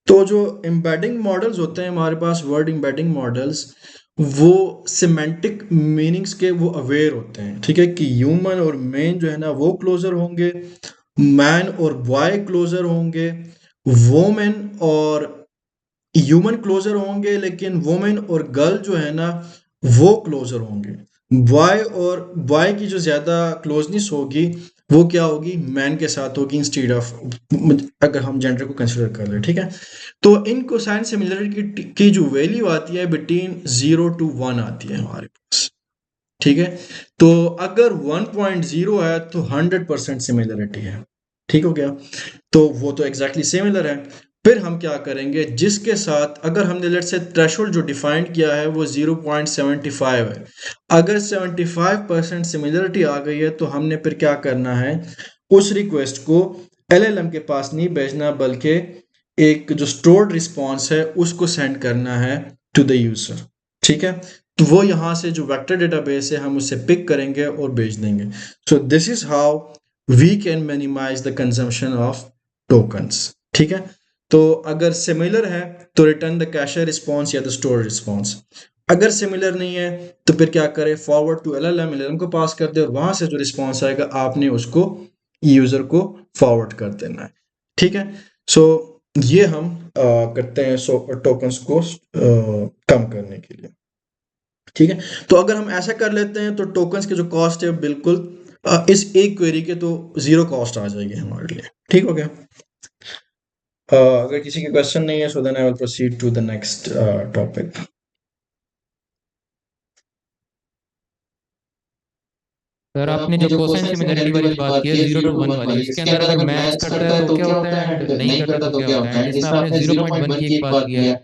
तो जो एम्बेडिंग मॉडल्स होते हैं हमारे पास, वर्ड एम्बेडिंग मॉडल्स, वो सिमेंटिक मीनिंग्स के वो अवेयर होते हैं, ठीक है, कि ह्यूमन और मैन जो है ना वो क्लोजर होंगे, मैन और बॉय क्लोजर होंगे, वोमेन और ह्यूमन क्लोजर होंगे, लेकिन वोमेन और गर्ल जो है ना वो क्लोजर होंगे। बॉय और बॉय की जो ज्यादा क्लोजनेस होगी वो क्या होगी, मैन के साथ होगी इंस्टेड ऑफ, अगर हम जेंडर को कंसिडर कर ले, ठीक है। तो इन कोसाइन सिमिलरिटी की जो वैल्यू आती है बिटवीन 0 to 1 आती है हमारे पास, ठीक है। तो अगर 1.0 है तो 100% सिमिलरिटी है, ठीक हो गया। तो वो तो एग्जैक्टली सिमिलर है। फिर हम क्या करेंगे, जिसके साथ अगर हमने लेट्स से थ्रेशोल्ड जो डिफाइन किया है वो 0.75 है, अगर 75% सिमिलरिटी आ गई है तो हमने फिर क्या करना है, उस रिक्वेस्ट को एलएलएम के पास नहीं भेजना बल्कि एक जो स्टोर्ड रिस्पॉन्स है उसको सेंड करना है टू द यूजर, ठीक है। तो वो यहाँ से जो वेक्टर डेटाबेस है हम उसे पिक करेंगे और भेज देंगे। So this is how we can minimise the consumption of tokens, ठीक है। तो अगर सिमिलर है तो रिटर्न द कैशर रिस्पॉन्स या द स्टोर रिस्पॉन्स, अगर सिमिलर नहीं है तो फिर क्या करें, फॉरवर्ड टू एलएलएम, एलएलएम को पास कर दे और वहां से जो रिस्पॉन्स आएगा आपने उसको यूजर को फॉरवर्ड कर देना है, ठीक है। सो ये हम करते हैं टोकन्स को कम करने के लिए, ठीक है। तो अगर हम ऐसा कर लेते हैं तो टोकन्स के जो कॉस्ट है बिल्कुल इस एक क्वेरी के तो जीरो कॉस्ट आ जाएगी हमारे लिए, ठीक हो गया। अगर किसी के क्वेश्चन नहीं है so then I will proceed to the next topic. Sir आपने जो कोसाइन सिमिलरिटी वाली बात की है 0 to 1 वाली, इसके अंदर अगर मैच करता है तो क्या होता है एंड नहीं करता तो क्या होता है? एंड इसमें आपने 0.1 की एक बात की है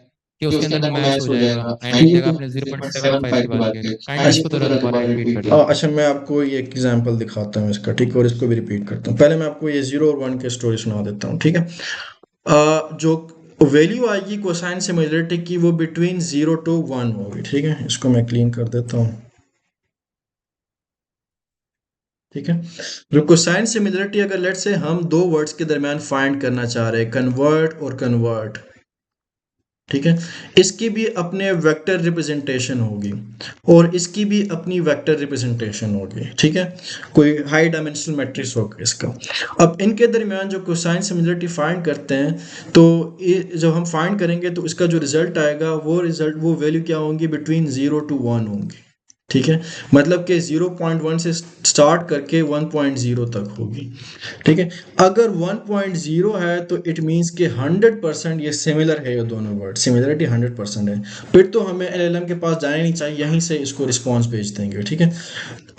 कि उसके अंदर मैच हो जाएगा, एंड एक जगह आपने 0.75 की बात की है। काइंडली इसको थोड़ा दोबारा रिपीट कर दो। अच्छा, मैं आपको ये एक एग्जांपल दिखाता हूँ इसका, ठीक है, और इसको भी रिपीट करता हूँ। पहले मैं आपको ये 0 और 1 के स्टोरी सुना देता हूँ, ठीक है। जो वैल्यू आएगी कोसाइन सिमिलरिटी की वो बिटवीन 0 to 1 होगी, ठीक है। इसको मैं क्लीन कर देता हूँ, ठीक है। जो कोसाइन सिमिलरिटी अगर लेट से हम दो वर्ड्स के दरमियान फाइंड करना चाह रहे हैं, कन्वर्ट और कन्वर्ट, ठीक है, इसकी भी अपने वेक्टर रिप्रेजेंटेशन होगी और इसकी भी अपनी वेक्टर रिप्रेजेंटेशन होगी, ठीक है। कोई हाई डायमेंशनल मैट्रिक्स होगा इसका। अब इनके दरमियान जो कोसाइन सिमिलरिटी फाइंड करते हैं तो जब हम फाइंड करेंगे तो इसका जो रिजल्ट आएगा वो वैल्यू क्या होंगी, बिटवीन 0 to 1 होंगी, ठीक है। मतलब कि 0.1 से स्टार्ट करके 1.0 तक होगी, ठीक है। अगर 1.0 है तो इट मींस कि 100% ये सिमिलर है, ये दोनों वर्ड सिमिलरिटी 100% है, फिर तो हमें एलएलएम के पास जाना नहीं चाहिए, यहीं से इसको रिस्पॉन्स भेज देंगे, ठीक है।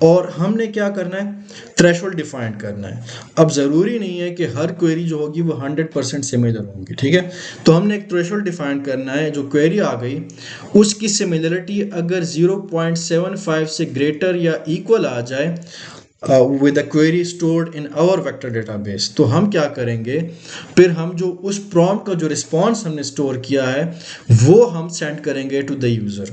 और हमने क्या करना है, थ्रेशोल्ड डिफाइन करना है। अब ज़रूरी नहीं है कि हर क्वेरी जो होगी वो 100% सिमिलर होंगी, ठीक है। तो हमने एक थ्रेशोल्ड डिफाइन करना है, जो क्वेरी आ गई उसकी सिमिलरिटी अगर 0.75 से ग्रेटर या इक्वल आ जाए with a query stored in our vector database, तो हम क्या करेंगे, फिर हम जो उस प्रॉम्प्ट का जो रिस्पॉन्स हमने स्टोर किया है वो हम सेंड करेंगे टू द यूजर,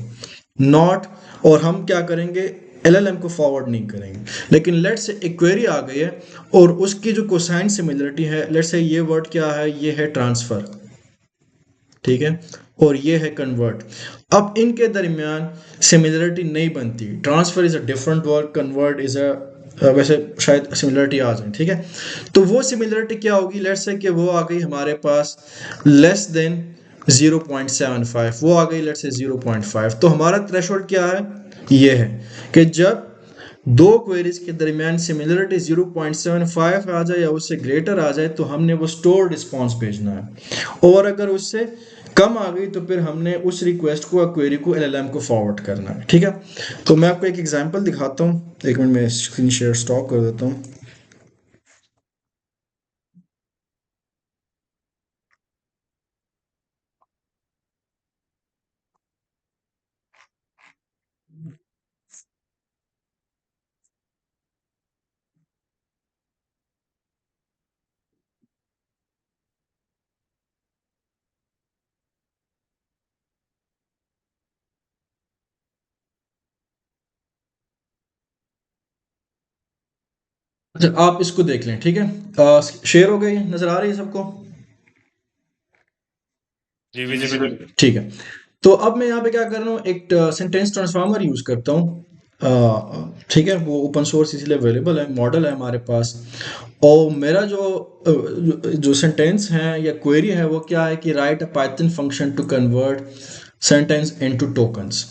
नॉट, और हम क्या करेंगे, एलएलएम को फॉरवर्ड नहीं करेंगे। लेकिन लेट से एक क्वेरी आ गई है और उसकी जो कोसाइन सिमिलरिटी है, लेट से ये वर्ड क्या है, ये है ट्रांसफर, ठीक है, और ये है कन्वर्ट। अब इनके दरमियान सिमिलरिटी नहीं बनती, transfer is a different word, convert is a वैसे शायद सिमिलरिटी आ जाए, ठीक है। तो वो सिमिलरिटी क्या होगी, लेट्स से कि वो आ गई हमारे पास लेस देन 0.75, वो आ गई लेट्स से 0.5, तो हमारा थ्रेशोल्ड क्या है, ये है कि जब दो क्वेरीज के दरमियान सिमिलरिटी 0.75 आ जाए या उससे ग्रेटर आ जाए तो हमने वो स्टोर रिस्पॉन्स भेजना है, और अगर उससे कम आ गई तो फिर हमने उस रिक्वेस्ट को क्वेरी को एलएलएम को फॉरवर्ड करना है, ठीक है। तो मैं आपको एक एग्जांपल दिखाता हूँ, एक मिनट में स्क्रीन शेयर स्टॉप कर देता हूँ। अच्छा, आप इसको देख लें, ठीक है। शेयर हो गई, नजर आ रही है सबको? जी विजिबल। ठीक है। तो अब मैं यहाँ पे क्या कर रहा हूँ, एक सेंटेंस ट्रांसफार्मर यूज करता हूँ, ठीक है। वो ओपन सोर्स इसलिए अवेलेबल है, मॉडल है हमारे पास। और मेरा जो सेंटेंस है या क्वेरी है वो क्या है कि write a Python function to convert sentence into tokens.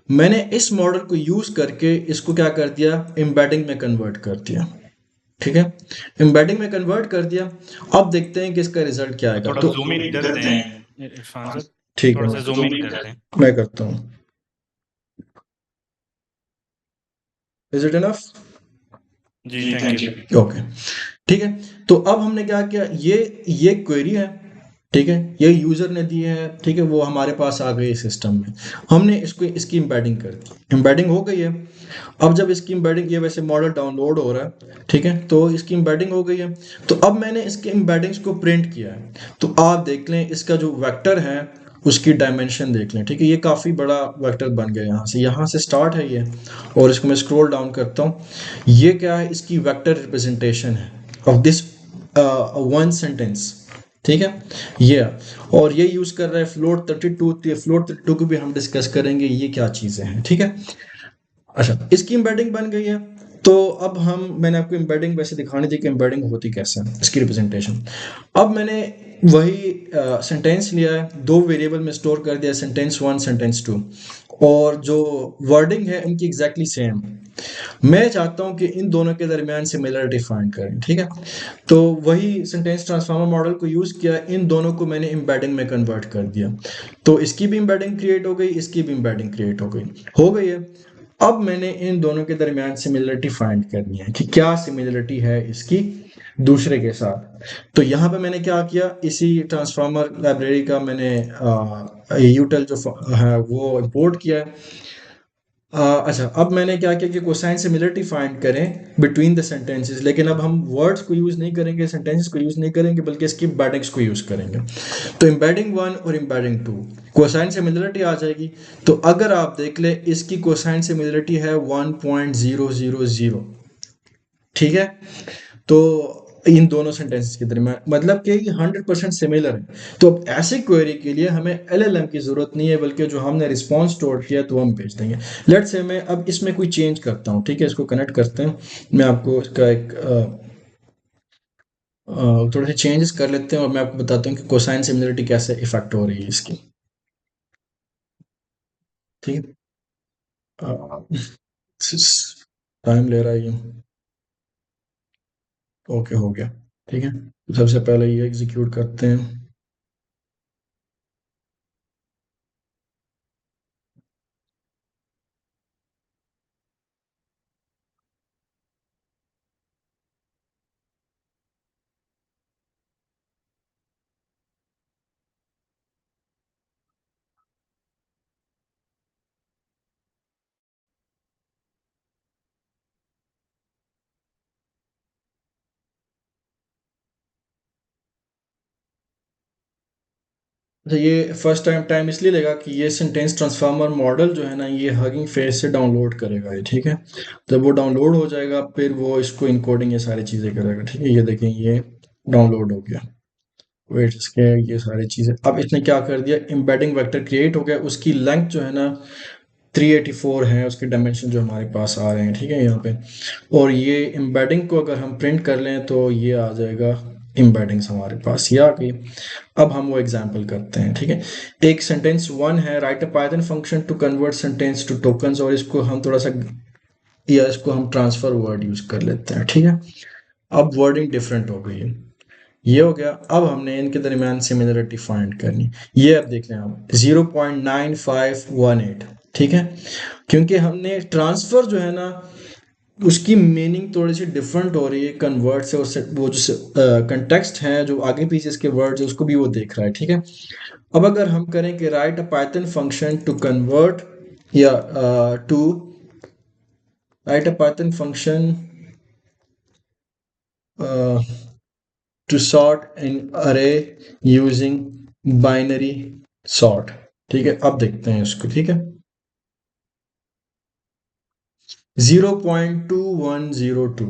मैंने इस मॉडल को यूज करके इसको क्या कर दिया, एम्बेडिंग में कन्वर्ट कर दिया, ठीक है, एम्बेडिंग में कन्वर्ट कर दिया। अब देखते हैं कि इसका रिजल्ट क्या आएगा। थोड़ा तो जूम इन करते हैं इरफान सर, ठीक थोड़ा सा है, जूम इन करते हैं। मैं करता हूँ। Is it enough? जी थैंक यू। ओके, ठीक है। तो अब हमने क्या किया, ये क्वेरी है, ठीक है, ये यूजर ने दी है, ठीक है, वो हमारे पास आ गई सिस्टम में, हमने इसको इसकी एम्बेडिंग कर दी, एम्बेडिंग हो गई है। अब जब इसकी एम्बेडिंग, ये वैसे मॉडल डाउनलोड हो रहा है, ठीक है, तो इसकी एम्बेडिंग हो गई है। तो अब मैंने इसके एम्बेडिंग्स को प्रिंट किया है। तो आप देख लें इसका जो वेक्टर है उसकी डायमेंशन देख लें, ठीक है, ये काफ़ी बड़ा वेक्टर बन गया, यहाँ से स्टार्ट है ये, और इसको मैं स्क्रॉल डाउन करता हूँ, ये क्या है, इसकी वेक्टर रिप्रेजेंटेशन है ऑफ दिस वन सेंटेंस, ठीक है, ये। और ये यूज़ कर रहा है फ्लोट 32, तो ये फ्लोट 32 को भी हम डिस्कस करेंगे, ये क्या चीज़ें हैं, ठीक है। अच्छा, इसकी एम्बेडिंग बन गई है। तो अब मैंने आपको एम्बेडिंग वैसे दिखानी थी कि एम्बेडिंग होती कैसे है, इसकी रिप्रेजेंटेशन। अब मैंने वही सेंटेंस लिया है, दो वेरिएबल में स्टोर कर दिया, सेंटेंस 1 सेंटेंस 2, और जो वर्डिंग है इनकी एग्जैक्टली सेम। मैं चाहता हूं कि इन दोनों के दरमियान सिमिलरिटी फाइंड करें, ठीक है। तो वही सेंटेंस ट्रांसफार्मर मॉडल को यूज़ किया, इन दोनों को मैंने एम्बेडिंग में कन्वर्ट कर दिया। तो इसकी भी एम्बेडिंग क्रिएट हो गई, इसकी भी एम्बेडिंग क्रिएट हो गई है। अब मैंने इन दोनों के दरमियान सिमिलरिटी फाइंड करनी है कि क्या सिमिलरिटी है इसकी दूसरे के साथ। तो यहाँ पे मैंने क्या किया, इसी ट्रांसफार्मर लाइब्रेरी का मैंने यूटिल जो है वो इंपोर्ट किया है। अच्छा, अब मैंने क्या किया कि कोसाइन सिमिलरिटी फाइंड करें बिटवीन द सेंटेंसेस, लेकिन अब हम वर्ड्स को यूज़ नहीं करेंगे, सेंटेंसेस को यूज़ नहीं करेंगे, बल्कि इसकी एम्बेडिंग्स को यूज़ करेंगे। तो एम्बेडिंग 1 और एम्बेडिंग 2 कोसाइन सिमिलरिटी आ जाएगी। तो अगर आप देख ले, इसकी कोसाइन सिमिलरिटी है 1.000, ठीक है। तो इन दोनों सेंटेंसेस के दरमियान मतलब कि ये 100% सिमिलर है। तो अब ऐसी क्वेरी के लिए हमें एलएलएम की ज़रूरत नहीं है, बल्कि जो हमने रिस्पॉन्स स्टोर किया तो हम भेज देंगे। लेट्स से मैं अब इसमें कोई चेंज करता हूँ, ठीक है, इसको कनेक्ट करते हैं, मैं आपको इसका एक थोड़े से चेंजेस कर लेते हैं, और मैं आपको बताता हूँ कि कोसाइन सिमिलरिटी कैसे इफेक्ट हो रही है इसकी, ठीक है। टाइम ले रहा है ये, ओके, हो गया, ठीक है। तो सबसे पहले ये एग्जीक्यूट करते हैं। अच्छा, ये फर्स्ट टाइम इसलिए लेगा कि ये सेंटेंस ट्रांसफार्मर मॉडल जो है ना, ये हगिंग फेस से डाउनलोड करेगा ये, ठीक है। जब वो डाउनलोड हो जाएगा फिर वो इसको इनकोडिंग ये सारी चीज़ें करेगा, ठीक है। ये देखें, ये डाउनलोड हो गया, वेट, इसके ये सारी चीज़ें। अब इसने क्या कर दिया, एम्बेडिंग वेक्टर क्रिएट हो गया, उसकी लेंथ जो है ना 384 है, उसके डायमेंशन जो हमारे पास आ रहे हैं, ठीक है, यहाँ पे। और ये एम्बेडिंग को अगर हम प्रिंट कर लें तो ये आ जाएगा, एम्बेडिंग्स हमारे पास ये आ गई। अब हम वो एग्जाम्पल करते हैं, ठीक है। एक सेंटेंस 1 है, write a Python function to convert sentence to tokens, और इसको हम थोड़ा सा, या इसको हम ट्रांसफर वर्ड यूज कर लेते हैं, ठीक है। अब वर्डिंग डिफरेंट हो गई है, ये हो गया। अब हमने इनके दरमियान सिमिलरिटी फाइंड करनी, ये अब देख लें आप 0.9518, ठीक है। क्योंकि हमने ट्रांसफर जो है ना उसकी मीनिंग थोड़ी सी डिफरेंट हो रही है कन्वर्ट से, उससे वो जो कंटेक्स्ट है, जो आगे पीछे इसके वर्ड्स है, उसको भी वो देख रहा है, ठीक है। अब अगर हम करें कि write a Python function to convert, या to write a Python function to sort in array using binary sort, ठीक है। अब देखते हैं इसको, ठीक है। 0.2102,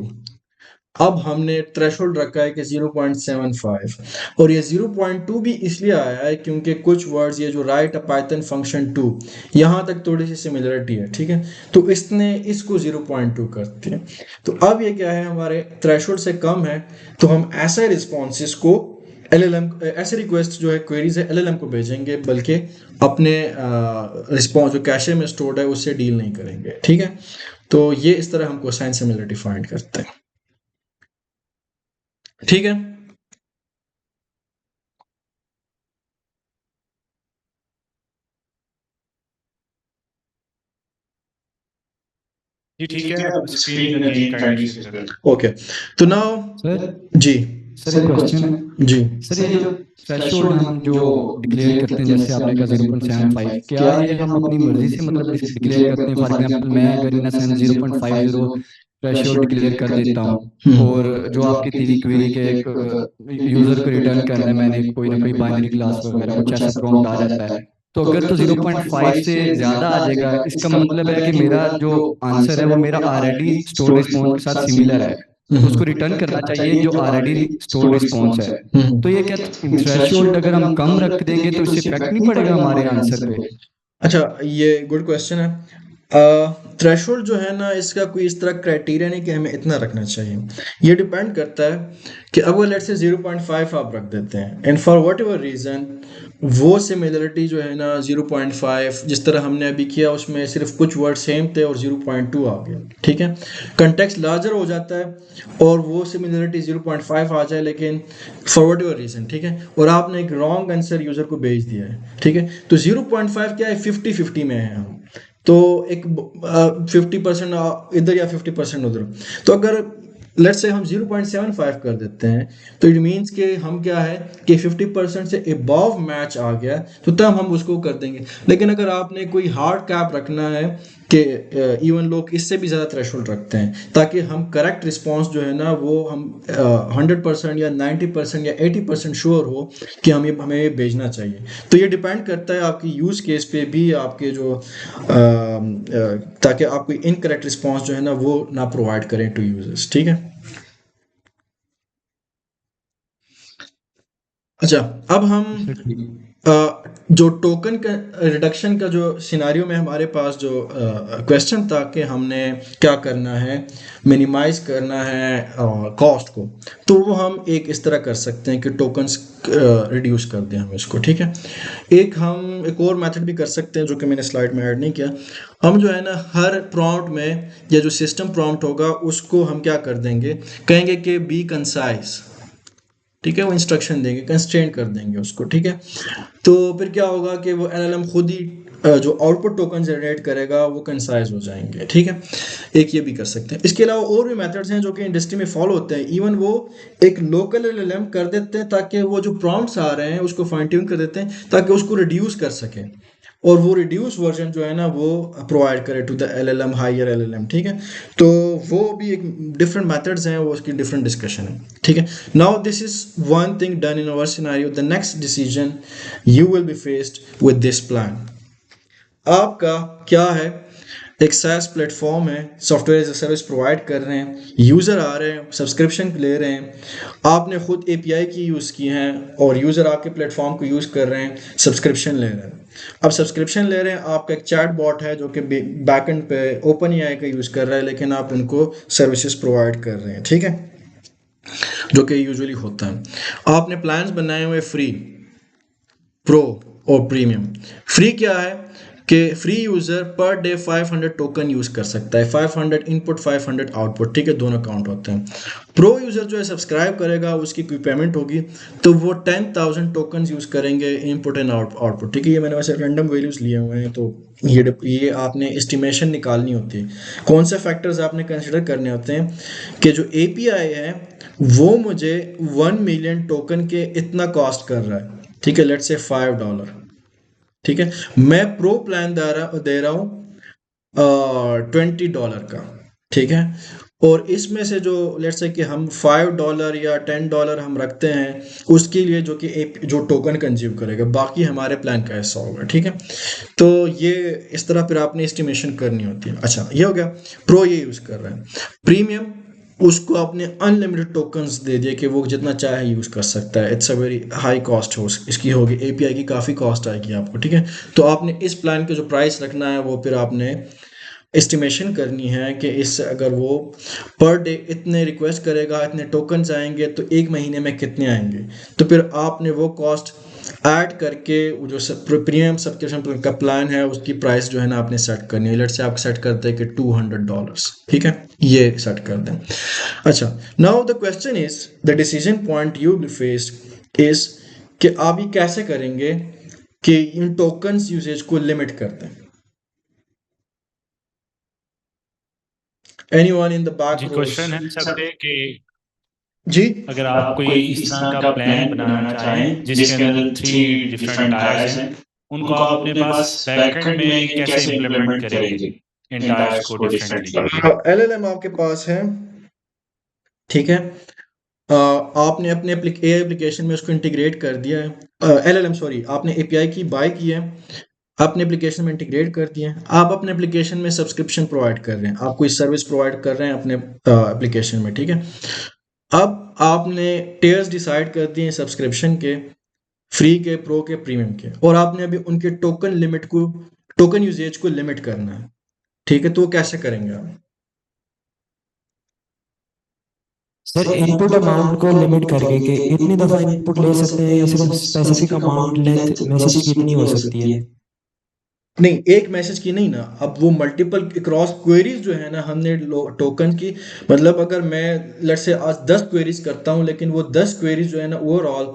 अब हमने थ्रेशोल्ड रखा है कि 0.75, और ये 0.2 भी इसलिए आया है क्योंकि कुछ वर्ड्स, ये जो राइट अ पाइथन फंक्शन 2, यहाँ तक थोड़ी सी सिमिलरिटी है, ठीक है। तो इसने इसको 0.2 कर दिया। तो अब ये क्या है, हमारे थ्रेशोल्ड से कम है, तो हम ऐसे रिस्पॉन्सेस को एलएलएम, ऐसे रिक्वेस्ट जो है क्वेरीज है एलएलएम को भेजेंगे, बल्कि अपने रिस्पॉन्स जो कैशे में स्टोर्ड है उससे डील नहीं करेंगे, ठीक है। तो ये इस तरह हम कोसाइन सिमिलरिटी फाइंड करते हैं। ठीक है। जी ठीक है, अब स्क्रीन अगेन काइंडली शेयर करें। ओके, तो नाउ सर जी सर एक क्वेश्चन है। जी सर ये जो थ्रेशोल्ड हम जो डिक्लेयर करते हैं, जैसे आपने कहा 0.75, क्या ये हम अपनी मर्जी से मतलब डिक्लेयर करते हैं? फॉर एग्जांपल मैं अगर इन सेंस 0.50 थ्रेशोल्ड डिक्लेयर कर देता हूँ, और जो आपकी थी क्वेरी के एक यूजर को रिटर्न करना है, मैंने कोई ना कोई बाइनरी क्लास वगैरह कुछ ऐसा प्रॉम्प्ट आ जाता है, तो अगर तो 0.5 से ज़्यादा आ जाएगा, इसका मतलब है कि मेरा जो आंसर है वो मेरा ऑलरेडी स्टोर्ड रिस्पॉन्स के साथ सिमिलर है, तो उसको रिटर्न करना चाहिए जो ऑलरेडी स्टोर्ड रिस्पॉन्स है। तो ये क्या थ्रेशोल्ड अगर हम कम रख देंगे तो इससे इफेक्ट नहीं पड़ेगा हमारे आंसर पे? अच्छा, ये गुड क्वेश्चन है। थ्रेशोल्ड जो है ना, इसका कोई इस तरह क्राइटेरिया नहीं कि हमें इतना रखना चाहिए। ये डिपेंड करता है कि अब लेट से 0.5 आप रख देते हैं and for what ever reason वो सिमिलरिटी जो है ना 0.5 जिस तरह हमने अभी किया उसमें सिर्फ कुछ वर्ड सेम थे और 0.2 आ गया, ठीक है। कंटेक्स्ट लार्जर हो जाता है और वो सिमिलरिटी 0.5 आ जाए लेकिन फॉर वट एवर रीज़न, ठीक है, और आपने एक रॉन्ग आंसर यूज़र को भेज दिया है, ठीक है, तो 0.5 क्या है, 50-50 में है हम, तो एक 50% इधर या 50% उधर। तो अगर लेट्स से हम 0.75 कर देते हैं तो इट मीन्स कि हम क्या है कि 50% से अबव मैच आ गया, तो तब हम उसको कर देंगे। लेकिन अगर आपने कोई हार्ड कैप रखना है कि इवन लोग इससे भी ज़्यादा थ्रेशोल्ड रखते हैं ताकि हम करेक्ट रिस्पॉन्स जो है ना वो हम 100% या 90% या 80% श्योर हो कि हमें ये भेजना चाहिए। तो ये डिपेंड करता है आपकी यूज़ केस पे भी, आपके जो ताकि आप कोई इनकरेक्ट रिस्पॉन्स जो है ना वो ना प्रोवाइड करें टू यूजर्स, ठीक है। अच्छा, अब हम सर ठीक। जो टोकन का रिडक्शन का जो सिनारियो में हमारे पास जो क्वेश्चन था कि हमने क्या करना है, मिनिमाइज करना है कॉस्ट को, तो वो हम एक इस तरह कर सकते हैं कि टोकन्स रिड्यूस कर दें हम इसको, ठीक है। हम एक और मेथड भी कर सकते हैं जो कि मैंने स्लाइड में ऐड नहीं किया। हम जो है ना हर प्रॉम्प्ट में या जो सिस्टम प्रॉम्प्ट होगा उसको हम क्या कर देंगे, कहेंगे कि बी कंसाइज, ठीक है, वो इंस्ट्रक्शन देंगे, कंस्ट्रेंट कर देंगे उसको, ठीक है। तो फिर क्या होगा कि वो एलएलएम खुद ही जो आउटपुट टोकन जनरेट करेगा वो कंसाइज हो जाएंगे, ठीक है। एक ये भी कर सकते हैं। इसके अलावा और भी मेथड्स हैं जो कि इंडस्ट्री में फॉलो होते हैं। इवन वो एक लोकल एलएलएम कर देते हैं ताकि वो जो प्रॉम्प्ट्स आ रहे हैं उसको फाइन ट्यून कर देते हैं ताकि उसको रिड्यूस कर सकें, और वो रिड्यूस वर्जन जो है ना वो प्रोवाइड करे to the LLM, higher LLM, ठीक है। तो वो भी एक डिफरेंट मेथड्स हैं, वो उसकी डिफरेंट डिस्कशन है, ठीक है। Now this is one thing done in our scenario, the next decision you will be faced with this plan. आपका क्या है, एक SaaS प्लेटफॉर्म है, software as a service provide कर रहे हैं, यूज़र आ रहे हैं, सब्सक्रिप्शन ले रहे हैं, आपने खुद API की यूज़ की हैं और यूज़र आपके प्लेटफॉर्म को यूज़ कर रहे हैं, सब्सक्रिप्शन ले रहे हैं। अब सब्सक्रिप्शन ले रहे हैं, आपका एक चैट बॉट है जो कि बैकएंड पे OpenAI का यूज़ कर रहा है, लेकिन आप उनको सर्विसेज प्रोवाइड कर रहे हैं, ठीक है, जो कि यूजुअली होता है। आपने प्लान्स बनाए हुए फ्री, प्रो और प्रीमियम। फ्री क्या है कि free user per day 500 token use कर सकता है, 500 इनपुट 500 आउटपुट, ठीक है, दोनों काउंट होते हैं। प्रो यूज़र जो है सब्सक्राइब करेगा, उसकी कोई पेमेंट होगी तो वो 10,000 टोकन यूज़ करेंगे इनपुट एंड आउटपुट, ठीक है। ये मैंने वैसे रैंडम वैल्यूज़ लिए हुए हैं, तो ये आपने एस्टिमेशन निकालनी होती है। कौन से फैक्टर्स आपने कंसिडर करने होते हैं कि जो API है वो मुझे 1 मिलियन टोकन के इतना कॉस्ट कर रहा है, ठीक है, लेट्स से $5, ठीक है। मैं प्रो प्लान दे रहा हूँ $20 का, ठीक है। और इसमें से जो लेट्स से कि हम $5 या $10 हम रखते हैं उसके लिए जो कि एक जो टोकन कंज्यूम करेगा, बाकी हमारे प्लान का हिस्सा होगा, ठीक है। तो ये इस तरह फिर आपने एस्टिमेशन करनी होती है। अच्छा, ये हो गया, प्रो ये यूज़ कर रहा है। प्रीमियम, उसको आपने अनलिमिटेड टोकन्स दे दिए कि वो जितना चाहे यूज़ कर सकता है। It's a very high cost हो इसकी होगी, API की काफ़ी कॉस्ट आएगी आपको, ठीक है। तो आपने इस प्लान के जो प्राइस रखना है वो फिर आपने एस्टिमेशन करनी है कि इस अगर वो पर डे इतने रिक्वेस्ट करेगा, इतने टोकन्स आएंगे तो एक महीने में कितने आएंगे, तो फिर आपने वो कॉस्ट ऐड करके वो जो प्रीमियम सब्सक्रिप्शन का प्लान है उसकी प्राइस जो है ना आपने सेट करनी है। लेट से आप सेट करते हैं कि $200, ठीक है, ये सेट कर दें। अच्छा, now the question is, the decision point you will face is कि आप ये कैसे करेंगे कि इन टोकन्स यूसेज को लिमिट कर दें। एनीवन इन द बैक जी, रोज? क्वेश्चन है सबसे कि जी, अगर आप कोई इस तरह का प्लान बनाना चाहें जिसके अंदर 3 डिफरेंट टायर्स हैं, उनको आप अपने पास बैकएंड में कैसे इम्प्लीमेंट करेंगे इन टायर्स को डिफरेंटली? LLM आपके पास है, ठीक है। आपने अपने AI एप्लीकेशन में उसको इंटीग्रेट कर दिया है। LLM सॉरी, आपने API की बाय की है, अपने एप्लीकेशन में इंटीग्रेट कर दिया है। आप अपने एप्लीकेशन में सब्सक्रिप्शन प्रोवाइड कर रहे हैं, आप कोई सर्विस प्रोवाइड कर रहे हैं अपने एप्लीकेशन में, ठीक है। अब आपने टेयर्स डिसाइड कर दिए सब्सक्रिप्शन के, फ्री के, प्रो के, प्रीमियम के, और आपने अभी उनके टोकन यूजेज को लिमिट करना है, ठीक है। तो वो कैसे करेंगे आप? सर इनपुट अमाउंट को लिमिट करके कि इतनी दफ़ा इनपुट ले सकते हैं या सिर्फ स्पेसिफिक अमाउंट लेंथ मैसेज की इतनी हो सकती है? नहीं, एक मैसेज की नहीं ना, अब वो मल्टीपल क्रॉस क्वेरीज जो है ना, हमने टोकन की, मतलब अगर मैं लेट्स से आज 10 क्वेरीज करता हूँ, लेकिन वो 10 क्वेरीज जो है ना ओवरऑल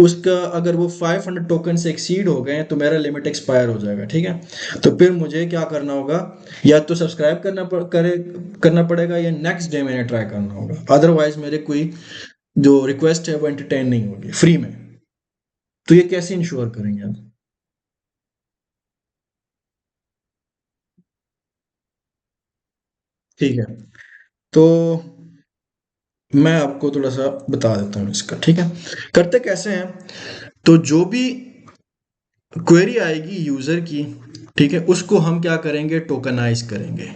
उसका अगर वो 500 टोकन से एक्सीड हो गए हैं तो मेरा लिमिट एक्सपायर हो जाएगा, ठीक है। तो फिर मुझे क्या करना होगा, या तो सब्सक्राइब करना पड़ेगा, या नेक्स्ट डे मैंने ट्राई करना होगा, अदरवाइज मेरे कोई जो रिक्वेस्ट है वो एंटरटेन नहीं होगी फ्री में। तो ये कैसे इंश्योर करेंगे आप? ठीक है, तो मैं आपको थोड़ा सा बता देता हूँ इसका, ठीक है। करते कैसे हैं, तो जो भी क्वेरी आएगी यूजर की, ठीक है, उसको हम क्या करेंगे, टोकनाइज करेंगे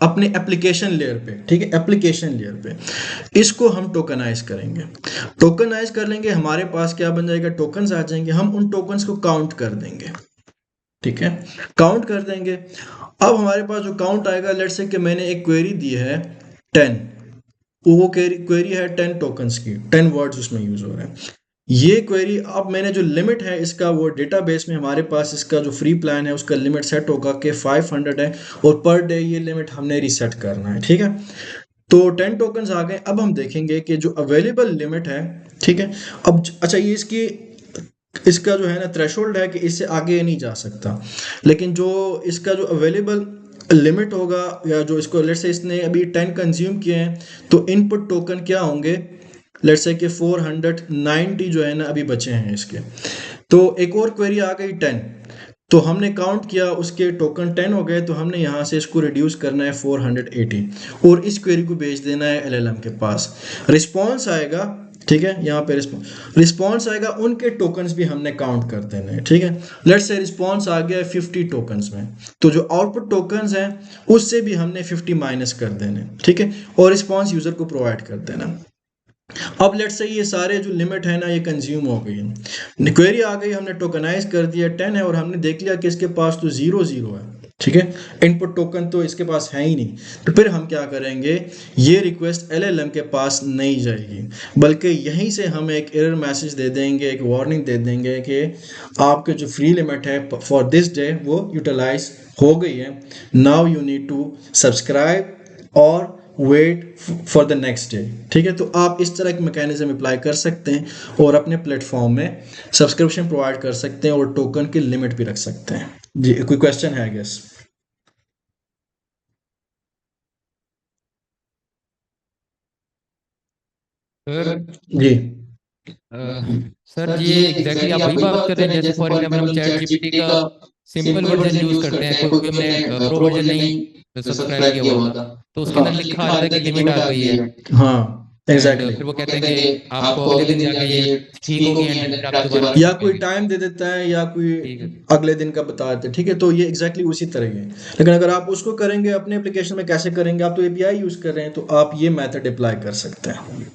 अपने एप्लीकेशन लेयर पे, ठीक है, एप्लीकेशन लेयर पे इसको हम टोकनाइज करेंगे। टोकनाइज कर लेंगे, हमारे पास क्या बन जाएगा, टोकन्स आ जाएंगे, हम उन टोकन्स को काउंट कर देंगे, ठीक है, काउंट कर देंगे। अब हमारे पास जो काउंट आएगा, लेट्स से कि मैंने एक क्वेरी दी है 10, वो क्वेरी है 10 टोकन्स की, 10 वर्ड्स उसमें यूज हो रहे हैं। ये क्वेरी, अब मैंने जो लिमिट है इसका, वो डेटाबेस में हमारे पास इसका जो फ्री प्लान है उसका लिमिट सेट होगा कि 500 है, और पर डे ये लिमिट हमने रीसेट करना है, ठीक है। तो 10 टोकन्स आ गए। अब हम देखेंगे कि जो अवेलेबल लिमिट है, ठीक है, अब अच्छा, ये इसका जो है ना थ्रेशोल्ड है कि इससे आगे नहीं जा सकता, लेकिन जो इसका जो अवेलेबल लिमिट होगा, या जो इसको लेट्स से इसने अभी 10 कंज्यूम किए हैं, तो इनपुट टोकन क्या होंगे, लेट्स से कि 490 जो है ना अभी बचे हैं इसके। तो एक और क्वेरी आ गई 10, तो हमने काउंट किया, उसके टोकन 10 हो गए, तो हमने यहाँ से इसको रिड्यूस करना है 480, और इस क्वेरी को भेज देना है LLM के पास। रिस्पॉन्स आएगा, ठीक है, यहाँ पे रिस्पॉन्स आएगा, उनके टोकन्स भी हमने काउंट कर देने हैं, ठीक है। लेट्स से रिस्पॉन्स आ गया 50 टोकन्स में, तो जो आउटपुट टोकन्स हैं उससे भी हमने 50 माइनस कर देने, ठीक है, और रिस्पॉन्स यूजर को प्रोवाइड कर देना। अब लेट्स से ये सारे जो लिमिट है ना ये कंज्यूम हो गई है, क्वेरी आ गई, हमने टोकनाइज कर दिया 10 है, और हमने देख लिया कि इसके पास तो 0 है, ठीक है, इनपुट टोकन तो इसके पास है ही नहीं। तो फिर हम क्या करेंगे, ये रिक्वेस्ट LLM के पास नहीं जाएगी, बल्कि यहीं से हम एक एरर मैसेज दे देंगे, एक वार्निंग दे देंगे कि आपके जो फ्री लिमिट है फॉर दिस डे वो यूटिलाइज हो गई है, now you need to subscribe और wait for the next day, ठीक है। तो आप इस तरह के मैकेनिज्म अप्लाई कर सकते हैं और अपने प्लेटफॉर्म में सब्सक्रिप्शन प्रोवाइड कर सकते हैं और टोकन की लिमिट भी रख सकते हैं। जी, कोई क्वेश्चन है गेस? सर जी, सर ये एग्जैक्टली आप वही बात कर रहे हैं जैसे फॉर एग्जांपल हम चैट जीपीटी का सिंपल वर्जन यूज करते हैं, कोई हमने प्रो वर्जन नहीं सब्सक्राइब किया हुआ था तो उसके अंदर लिखा आ जाता है कि लिमिट आ गई है, हाँ, एंड एग्जैक्टली। फिर वो कहते हैं कि आपको अगले दिन जाके ये ठीक होगी एंड फिर आप दोबारा या कोई पाएंगे। टाइम दे देता है, या कोई ठीक है। अगले दिन का बता देते हैं, ठीक है। तो ये एग्जैक्टली उसी तरह ही है, लेकिन अगर आप उसको करेंगे अपने एप्लीकेशन में, कैसे करेंगे, आप तो API यूज कर रहे हैं, तो आप ये मेथड अप्लाई कर सकते हैं।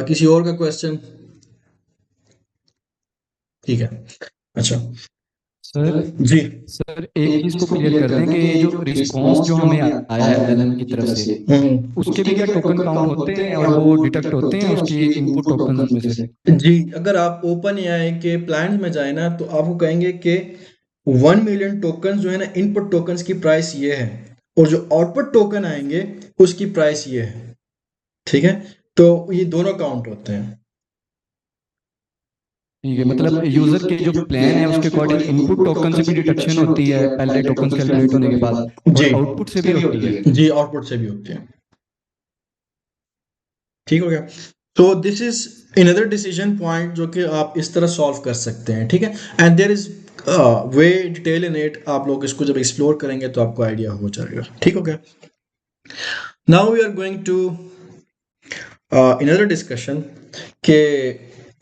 किसी और का क्वेश्चन? ठीक है, अच्छा, सर जी सर एक चीज को क्लियर कर दें कि ये जो रिस्पांस जो हमें आया है एलएलएम की तरफ से, उसके भी क्या टोकन काउंट होते हैं और वो डिटेक्ट होते हैं उसके इनपुट टोकन में से? जी, अगर आप ओपन एआई के प्लान में जाए ना तो आपको कहेंगे कि 1 मिलियन टोकन जो है ना, इनपुट टोकन्स की प्राइस ये है, और जो आउटपुट टोकन आएंगे उसकी प्राइस ये है। ठीक है, तो ये दोनों काउंट होते हैं। ठीक है, मतलब यूजर के जो प्लान है उसके अकॉर्डिंग इनपुट टोकन से भी डिटेक्शन होती है पहले टोकन कैलकुलेट होने के बाद, जी और आउटपुट से भी होती है। जी, आउटपुट से भी होती है। ठीक हो गया। तो this is another decision point जो कि आप इस तरह सॉल्व कर सकते हैं। ठीक है, and there is way detail in it. आप लोग इसको जब एक्सप्लोर करेंगे तो आपको आइडिया हो जाएगा। ठीक हो गया। Now we are going to another discussion कि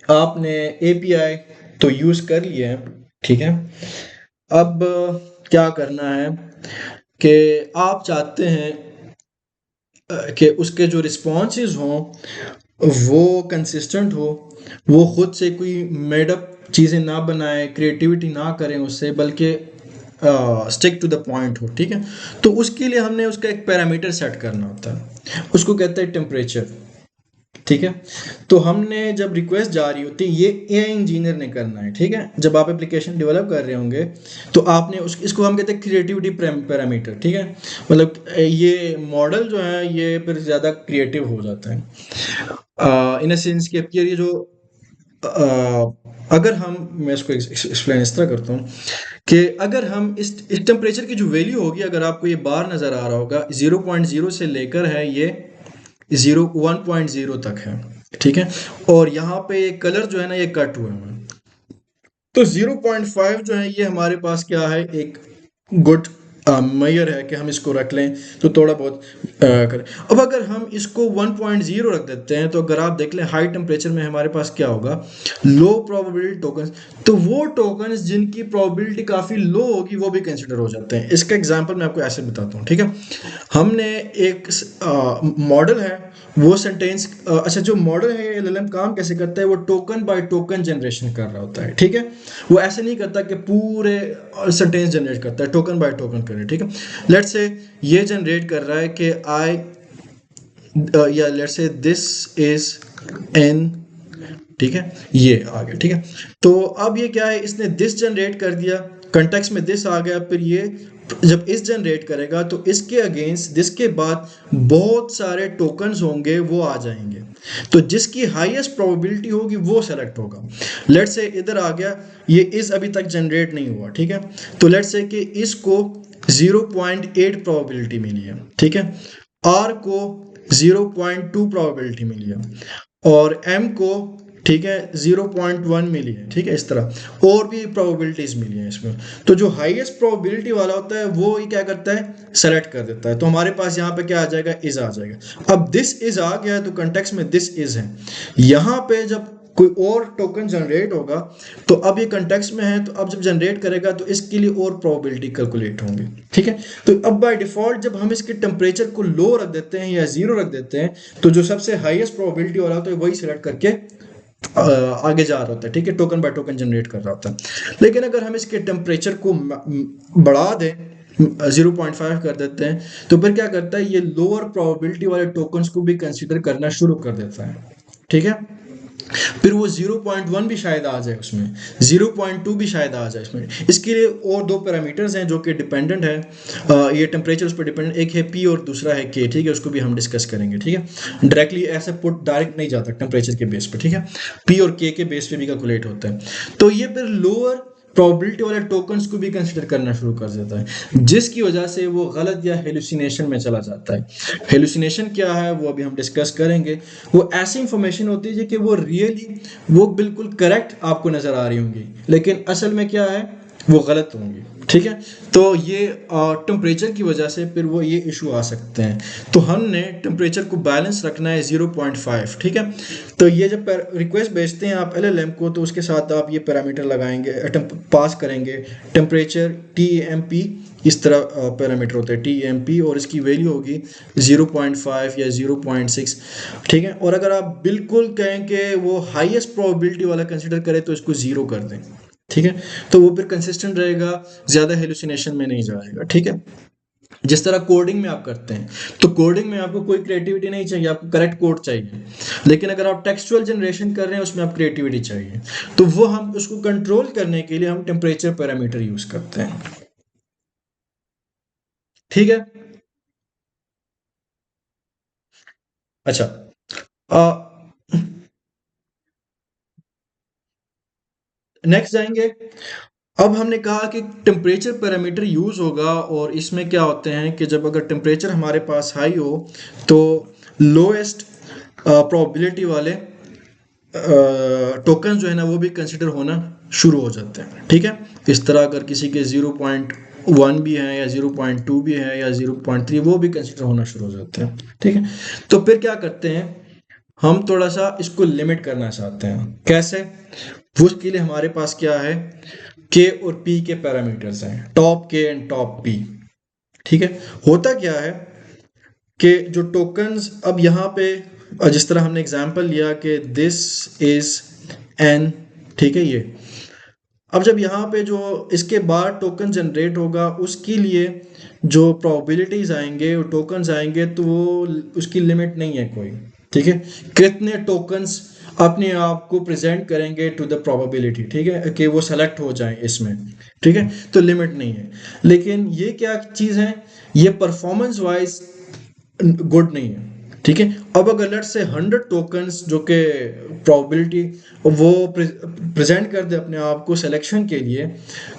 आपने एपीआई तो यूज कर लिया है। ठीक है, अब क्या करना है कि आप चाहते हैं कि उसके जो रिस्पॉन्सेज हों वो कंसिस्टेंट हो, वो खुद से कोई मेडअप चीज़ें ना बनाए, क्रिएटिविटी ना करें उससे, बल्कि स्टिक टू द पॉइंट हो। ठीक है, तो उसके लिए हमने उसका एक पैरामीटर सेट करना होता है, उसको कहते हैं टेम्परेचर। ठीक है, तो हमने जब रिक्वेस्ट जा रही होती है, ये एआई इंजीनियर ने करना है। ठीक है, जब आप एप्लीकेशन डेवलप कर रहे होंगे तो आपने इसको हम कहते हैं क्रिएटिविटी पैरामीटर। ठीक है, मतलब ये मॉडल जो है ये फिर ज़्यादा क्रिएटिव हो जाता है इन अ सेंस कि ये जो अगर मैं इसको एक्सप्लेन इस तरह करता हूँ कि अगर हम इस टेम्परेचर की जो वैल्यू होगी, अगर आपको ये बार नज़र आ रहा होगा, 0.0 से लेकर है ये 1.0 तक है। ठीक है, और यहाँ पे ये कलर जो है ना ये कट हुए हैं, तो 0.5 जो है ये हमारे पास क्या है, एक गुड मेजर है कि हम इसको रख लें तो थोड़ा बहुत करें। अब अगर हम इसको 1.0 रख देते हैं तो अगर आप देख लें हाई टेम्परेचर में हमारे पास क्या होगा, लो प्रोबेबिलिटी टोकन्स। तो वो टोकन्स जिनकी प्रोबेबिलिटी काफ़ी लो होगी वो भी कंसिडर हो जाते हैं। इसका एग्जांपल मैं आपको ऐसे बताता हूँ। ठीक है, हमने एक मॉडल है, वो सेंटेंस अच्छा, जो मॉडल है एलएलएम काम कैसे करता है, वो टोकन बाय टोकन जनरेशन कर रहा होता है। ठीक है, वो ऐसे नहीं करता कि पूरे सेंटेंस जनरेट करता है, टोकन बाय टोकन करे। ठीक है, लेट्स से ये जनरेट कर रहा है कि आई या let's say this is an. ठीक है, ये आ गया। ठीक है, तो अब ये क्या है, इसने दिस जनरेट कर दिया, कंटेक्स्ट में दिस आ गया, फिर ये जब इस जनरेट करेगा तो इसके अगेंस्ट दिस के बाद बहुत सारे टोकन्स होंगे वो आ जाएंगे, तो जिसकी हाईएस्ट प्रोबेबिलिटी होगी वो सेलेक्ट होगा। लेट्स से इधर आ गया, ये इस अभी तक जनरेट नहीं हुआ। ठीक है, तो लेट्स से कि इसको 0.8 प्रोबेबिलिटी मिली है। ठीक है, आर को 0.2 प्रोबेबिलिटी मिली है, और एम को ठीक है 0.1 मिली है। ठीक है, इस तरह और भी प्रोबेबिलिटीज मिली है इसमें। तो जो हाईएस्ट प्रोबेबिलिटी वाला होता है वो ही क्या करता है, सेलेक्ट कर देता है। तो हमारे पास यहाँ पे क्या आ जाएगा, इज आ जाएगा। अब दिस इज आ गया है तो कंटेक्स्ट में दिस इज है। यहाँ पे जब कोई और टोकन जनरेट होगा तो अब ये कंटेक्स्ट में है, तो अब जब जनरेट करेगा तो इसके लिए और प्रोबेबिलिटी कैलकुलेट होंगी। ठीक है, तो अब बाय डिफॉल्ट जब हम इसके टेम्परेचर को लो रख देते हैं या 0 रख देते हैं तो जो सबसे हाईएस्ट प्रोबेबिलिटी वाला होता है वही सिलेक्ट करके आगे जा रहा होता है। ठीक है, टोकन बाय टोकन जनरेट कर रहा होता है। लेकिन अगर हम इसके टेम्परेचर को बढ़ा दें, 0.5 कर देते हैं, तो फिर क्या करता है, ये लोअर प्रोबेबिलिटी वाले टोकन्स को भी कंसीडर करना शुरू कर देता है। ठीक है, फिर वो 0.1 भी शायद आ जाए उसमें, 0.2 भी शायद आ जाए इसमें। इसके लिए और दो पैरामीटर्स हैं जो कि डिपेंडेंट है, ये टेम्परेचर उस पर डिपेंडेंट, एक है पी और दूसरा है के। ठीक है, उसको भी हम डिस्कस करेंगे। ठीक है, डायरेक्टली ऐसे पुट डायरेक्ट नहीं जाता टेम्परेचर के बेस पे। ठीक है, पी और के बेस पे भी कैलकुलेट होता है। तो ये फिर लोअर प्रोबेबिलिटी वाले टोकन्स को भी कंसिडर करना शुरू कर देता है, जिसकी वजह से वो गलत या हेलुसिनेशन में चला जाता है। हेलुसिनेशन क्या है वो अभी हम डिस्कस करेंगे। वो ऐसी इंफॉर्मेशन होती है कि वो रियली वो बिल्कुल करेक्ट आपको नजर आ रही होंगी, लेकिन असल में क्या है वो गलत होंगी। ठीक है, तो ये टेम्परेचर की वजह से फिर वो ये इशू आ सकते हैं। तो हमने टेम्परेचर को बैलेंस रखना है 0.5। ठीक है, तो ये जब रिक्वेस्ट भेजते हैं आप एलएलएम को तो उसके साथ आप ये पैरामीटर लगाएंगे, पास करेंगे टेम्परेचर TMP, इस तरह पैरामीटर होते हैं TMP, और इसकी वैल्यू होगी 0.5 या 0.6। ठीक है, और अगर आप बिल्कुल कहें कि वो हाईएस्ट प्रोबेबिलिटी वाला कंसिडर करें तो इसको 0 कर दें। ठीक ठीक है, तो वो फिर कंसिस्टेंट रहेगा, ज़्यादा हेलुसिनेशन में नहीं जाएगा। ठीक है, जिस तरह कोडिंग में आप करते हैं, तो कोडिंग में आपको कोई क्रिएटिविटी नहीं चाहिए, आपको करेक्ट कोड चाहिए। लेकिन अगर आप टेक्सचुअल जनरेशन कर रहे हैं, उसमें आप क्रिएटिविटी चाहिए, तो वो हम उसको कंट्रोल करने के लिए हम टेम्परेचर पैरामीटर यूज करते हैं। ठीक है, अच्छा, नेक्स्ट जाएंगे। अब हमने कहा कि टेम्परेचर पैरामीटर यूज़ होगा, और इसमें क्या होते हैं कि जब अगर टेम्परेचर हमारे पास हाई हो तो लोएस्ट प्रोबेबिलिटी वाले टोकन जो है ना वो भी कंसिडर होना शुरू हो जाते हैं। ठीक है, इस तरह अगर किसी के 0.1 भी है या 0.2 भी है या 0.3, वो भी कंसिडर होना शुरू हो जाते हैं। ठीक है, तो फिर क्या करते हैं, हम थोड़ा सा इसको लिमिट करना चाहते हैं। कैसे? वो उसके लिए हमारे पास क्या है, के और पी के पैरामीटर्स हैं, टॉप के एंड टॉप पी। ठीक है, होता क्या है कि जो टोकन्स, अब यहाँ पे जिस तरह हमने एग्जांपल लिया कि दिस इज एन, ठीक है, ये अब जब यहाँ पे जो इसके बाद टोकन जनरेट होगा, उसके लिए जो प्रोबेबिलिटीज आएंगे और टोकन्स आएंगे, तो वो उसकी लिमिट नहीं है कोई। ठीक है, कितने टोकन्स अपने आप को प्रेजेंट करेंगे टू द प्रोबेबिलिटी, ठीक है, कि वो सेलेक्ट हो जाए इसमें। ठीक है, तो लिमिट नहीं है। लेकिन ये क्या चीज़ है, ये परफॉर्मेंस वाइज गुड नहीं है। ठीक है, अब अगर लेट्स से 100 टोकन्स जो कि प्रोबेबिलिटी वो प्रेजेंट कर दे अपने आप को सिलेक्शन के लिए,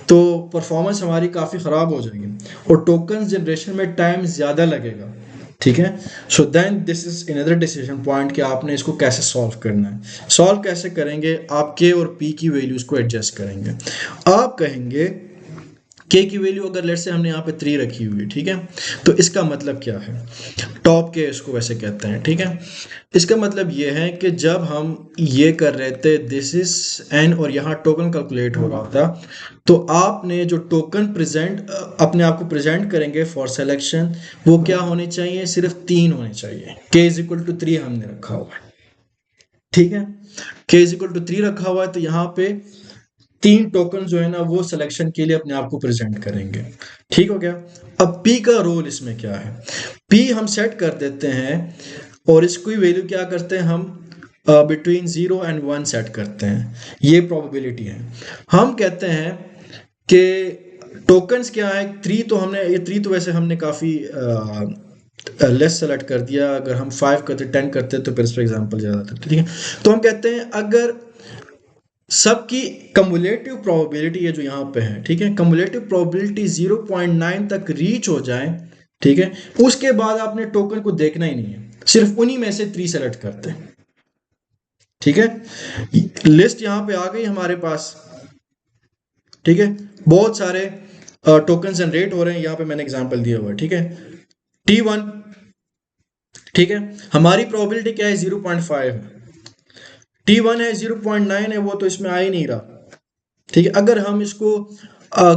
तो परफॉर्मेंस हमारी काफ़ी ख़राब हो जाएगी और टोकन्स जनरेशन में टाइम ज़्यादा लगेगा। ठीक है, so then this is another decision point कि आपने इसको कैसे सॉल्व करना है। सॉल्व कैसे करेंगे, आप के और पी की वैल्यूज़ को एडजस्ट करेंगे। आप कहेंगे के की वैल्यू अगर लेट से हमने यहाँ पे 3 रखी हुई है, ठीक है, तो इसका मतलब क्या है, टॉप के इसको वैसे कहते हैं। ठीक है, इसका मतलब ये है कि जब हम ये कर रहे थे दिस इज एन और यहाँ टोकन कैलकुलेट हो रहा था, तो आपने जो टोकन प्रेजेंट अपने आप को प्रेजेंट करेंगे फॉर सिलेक्शन, वो क्या होने चाहिए, सिर्फ 3 होने चाहिए। के इज इक्वल टू 3 हमने रखा हुआ है। ठीक है, के इज इक्वल टू 3 रखा हुआ है, तो यहाँ पे 3 टोकन जो है ना वो सिलेक्शन के लिए अपने आप को प्रेजेंट करेंगे। ठीक हो गया। अब P का रोल इसमें क्या है, P हम सेट कर देते हैं और इसकी वैल्यू क्या करते हैं, हम बिटवीन 0 एंड 1 सेट करते हैं। ये प्रोबेबिलिटी है। हम कहते हैं कि टोकन्स क्या है, 3 तो हमने, ये 3 तो वैसे हमने काफ़ी लेस सेलेक्ट कर दिया। अगर हम 5 करते 10 करते तो फिर इस पर एग्जाम्पल ज़्यादा था। ठीक है, तो हम कहते हैं अगर सबकी कम्युलेटिव प्रोबेबिलिटी है जो यहाँ पे है, ठीक है, कम्युलेटिव प्रोबेबिलिटी 0.9 तक रीच हो जाए, ठीक है, उसके बाद आपने टोकन को देखना ही नहीं है, सिर्फ उन्हीं में से 3 सेलेक्ट करते हैं। ठीक है, लिस्ट यहाँ पे आ गई हमारे पास। ठीक है, बहुत सारे टोकन जनरेट हो रहे हैं, यहाँ पे मैंने एग्जांपल दिया हुआ है। ठीक है, T1, ठीक है, हमारी प्रोबेबिलिटी क्या है, 0.5 है। T1 है 0.9 है, वो तो इसमें आ ही नहीं रहा। ठीक है, अगर हम इसको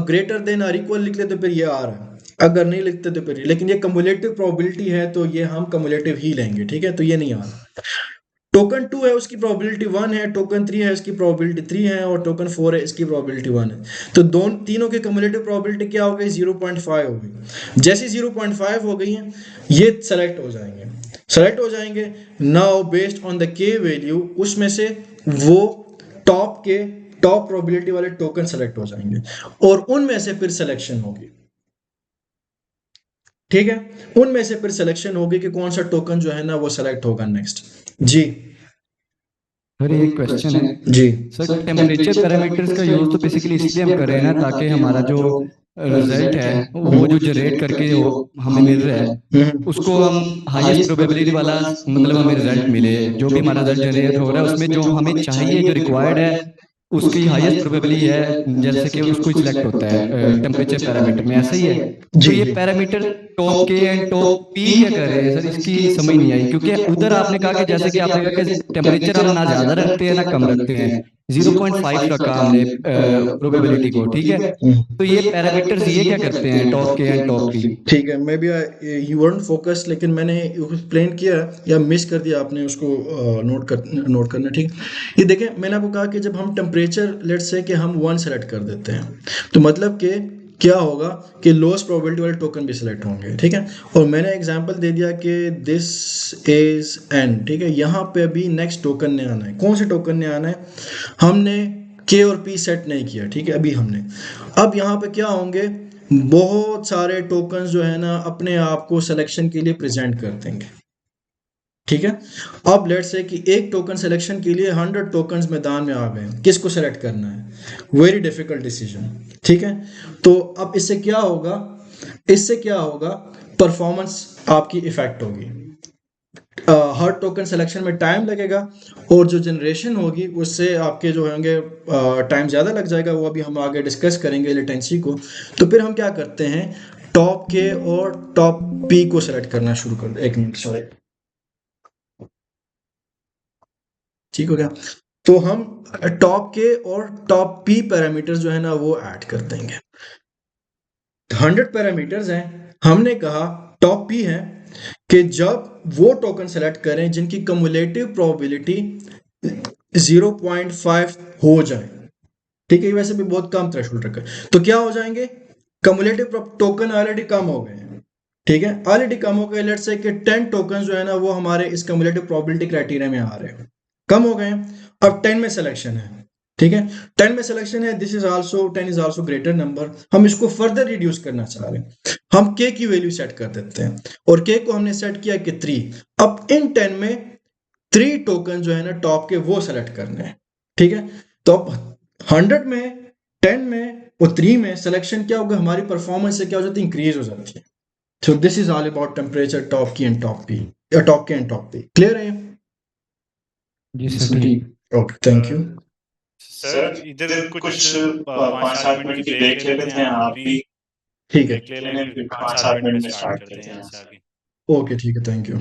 ग्रेटर देन और इक्वल लिख लेते तो फिर ये आ रहा है, अगर नहीं लिखते तो फिर, लेकिन ये कम्युलेटिव प्रोबेबिलिटी है तो ये हम कम्युलेटिव ही लेंगे। ठीक है, तो ये नहीं आ रहा। टोकन 2 है उसकी प्रोबेबिलिटी 1 है, टोकन 3 है उसकी प्रोबेबिलिटी 3 है, और टोकन 4 है इसकी प्रोबेबिलिटी 1 है। तो तीनों की कम्युलेटिव प्रोबेबिलिटी क्या हो गई, 0.5 हो गई। जैसी 0.5 हो गई है, ये सेलेक्ट हो जाएंगे, सेलेक्ट हो जाएंगे। नाउ बेस्ड ऑन द के वैल्यू, उसमें से वो टॉप प्रोबेबिलिटी वाले टोकन सेलेक्ट हो जाएंगे और उनमें से फिर सिलेक्शन होगी। ठीक है, उनमें से फिर सिलेक्शन होगी कि कौन सा टोकन जो है ना वो सेलेक्ट होगा नेक्स्ट। जी सर एक क्वेश्चन है जी सर, टेम्परेचर पैरामीटर्स का यूज तो बेसिकली इसलिए हम कर रहे हैं ना ताकि हमारा जो रिजल्ट है वो जो जनरेट करके हमें मिल रहा है उसको हम हाईएस्ट प्रोबेबिलिटी वाला मतलब हमें रिजल्ट मिले। जो भी हमारा रिजल्ट जनरेट हो रहा है उसमें जो हमें चाहिए, जो रिक्वायर्ड है, उसकी हाईएस्ट प्रोबेबिलिटी है, जैसे कि उसको सिलेक्ट होता है टेम्परेचर पैरामीटर में, ऐसा ही है। तो ये पैरामीटर टॉप के एंड टॉप पी क्या कर रहे हैं सर, इसकी समझ नहीं आई। क्योंकि उधर आपने कहा कि जैसे कि आपने कहा कि टेम्परेचर हम ना ज़्यादा रखते हैं ना कम रखते हैं, 0.5 रखा हमने प्रोबेबिलिटी को, ठीक है। तो ये पैरामीटर्स ये क्या करते हैं टॉप के एंड टॉप पी? ठीक है, may be you weren't focus, लेकिन मैंने एक्सप्लेन किया या मिस कर दिया आपने उसको नोट करना, ठीक। ये देखें, मैंने आपको कहा कि जब हम टेम्परेचर लेट्स से कि हम 1 सेलेक्ट कर देते हैं, तो मतलब कि क्या होगा कि लोएस्ट प्रोबेबिलिटी वाले टोकन भी सिलेक्ट होंगे, ठीक है। और मैंने एग्जांपल दे दिया कि दिस इज एन, ठीक है। यहाँ पे अभी नेक्स्ट टोकन ने आना है। कौन से टोकन ने आना है? हमने के और पी सेट नहीं किया, ठीक है, अभी हमने। अब यहाँ पे क्या होंगे, बहुत सारे टोकन जो है ना अपने आप को सिलेक्शन के लिए प्रेजेंट कर देंगे, ठीक है। अब लेट्स से कि एक टोकन सिलेक्शन के लिए 100 टोकन्स मैदान में आ गए, किसको सेलेक्ट करना है? वेरी डिफिकल्ट डिसीजन, ठीक है। तो अब इससे क्या होगा, परफॉर्मेंस आपकी इफेक्ट होगी। हर टोकन सिलेक्शन में टाइम लगेगा और जो जनरेशन होगी उससे आपके जो होंगे टाइम ज़्यादा लग जाएगा। वो अभी हम आगे डिस्कस करेंगे लेटेंसी को। तो फिर हम क्या करते हैं, टॉप के और टॉप पी को सेलेक्ट करना शुरू कर दे। 1 मिनट, सॉरी, ठीक हो गया। तो हम टॉप के और टॉप पी पैरामीटर्स जो है ना वो ऐड कर देंगे। 100 पैरामीटर्स हैं, हमने कहा टॉप पी है कि जब वो टोकन सेलेक्ट करें जिनकी कम्युलेटिव प्रोबेबिलिटी 0.5 हो जाए, ठीक है। वैसे भी बहुत कम थ्रेशोल्ड रखा है, तो क्या हो जाएंगे, कम्युलेटिव टोकन ऑलरेडी कम हो गए हैं, ठीक है, ऑलरेडी कम हो गए। लेट्स से कि 10 टोकन जो है ना वो हमारे इस कम्युलेटिव प्रोबेबिलिटी क्राइटेरिया में आ रहे हैं, कम हो गए हैं। अब 10 में सिलेक्शन है, ठीक है, 10 में सिलेक्शन है। This is also 10 is also greater number. हम इसको फर्दर रिड्यूस करना चाह रहे हैं, हम के की वैल्यू सेट कर देते हैं और के को हमने सेट किया कि 3। अब इन 10 में 3 टोकन जो है ना टॉप के वो सेलेक्ट करने हैं, ठीक है। तो अब 100 में, 10 में और 3 में सिलेक्शन क्या होगा, हमारी परफॉर्मेंस से क्या हो जाती है, इंक्रीज हो जाती है। So this is all about temperature top की एंड टॉप पी, या टॉप के एंड टॉप पी। क्लियर है? जी सर, ठीक। Okay, thank you sir. इधर कुछ 5-7 मिनट की ब्रेक ले लेते हैं, आप भी ठीक है, ब्रेक ले लें, फिर 5-7 मिनट में स्टार्ट करते हैं यहाँ से आगे। ओके, ठीक है, थैंक यू।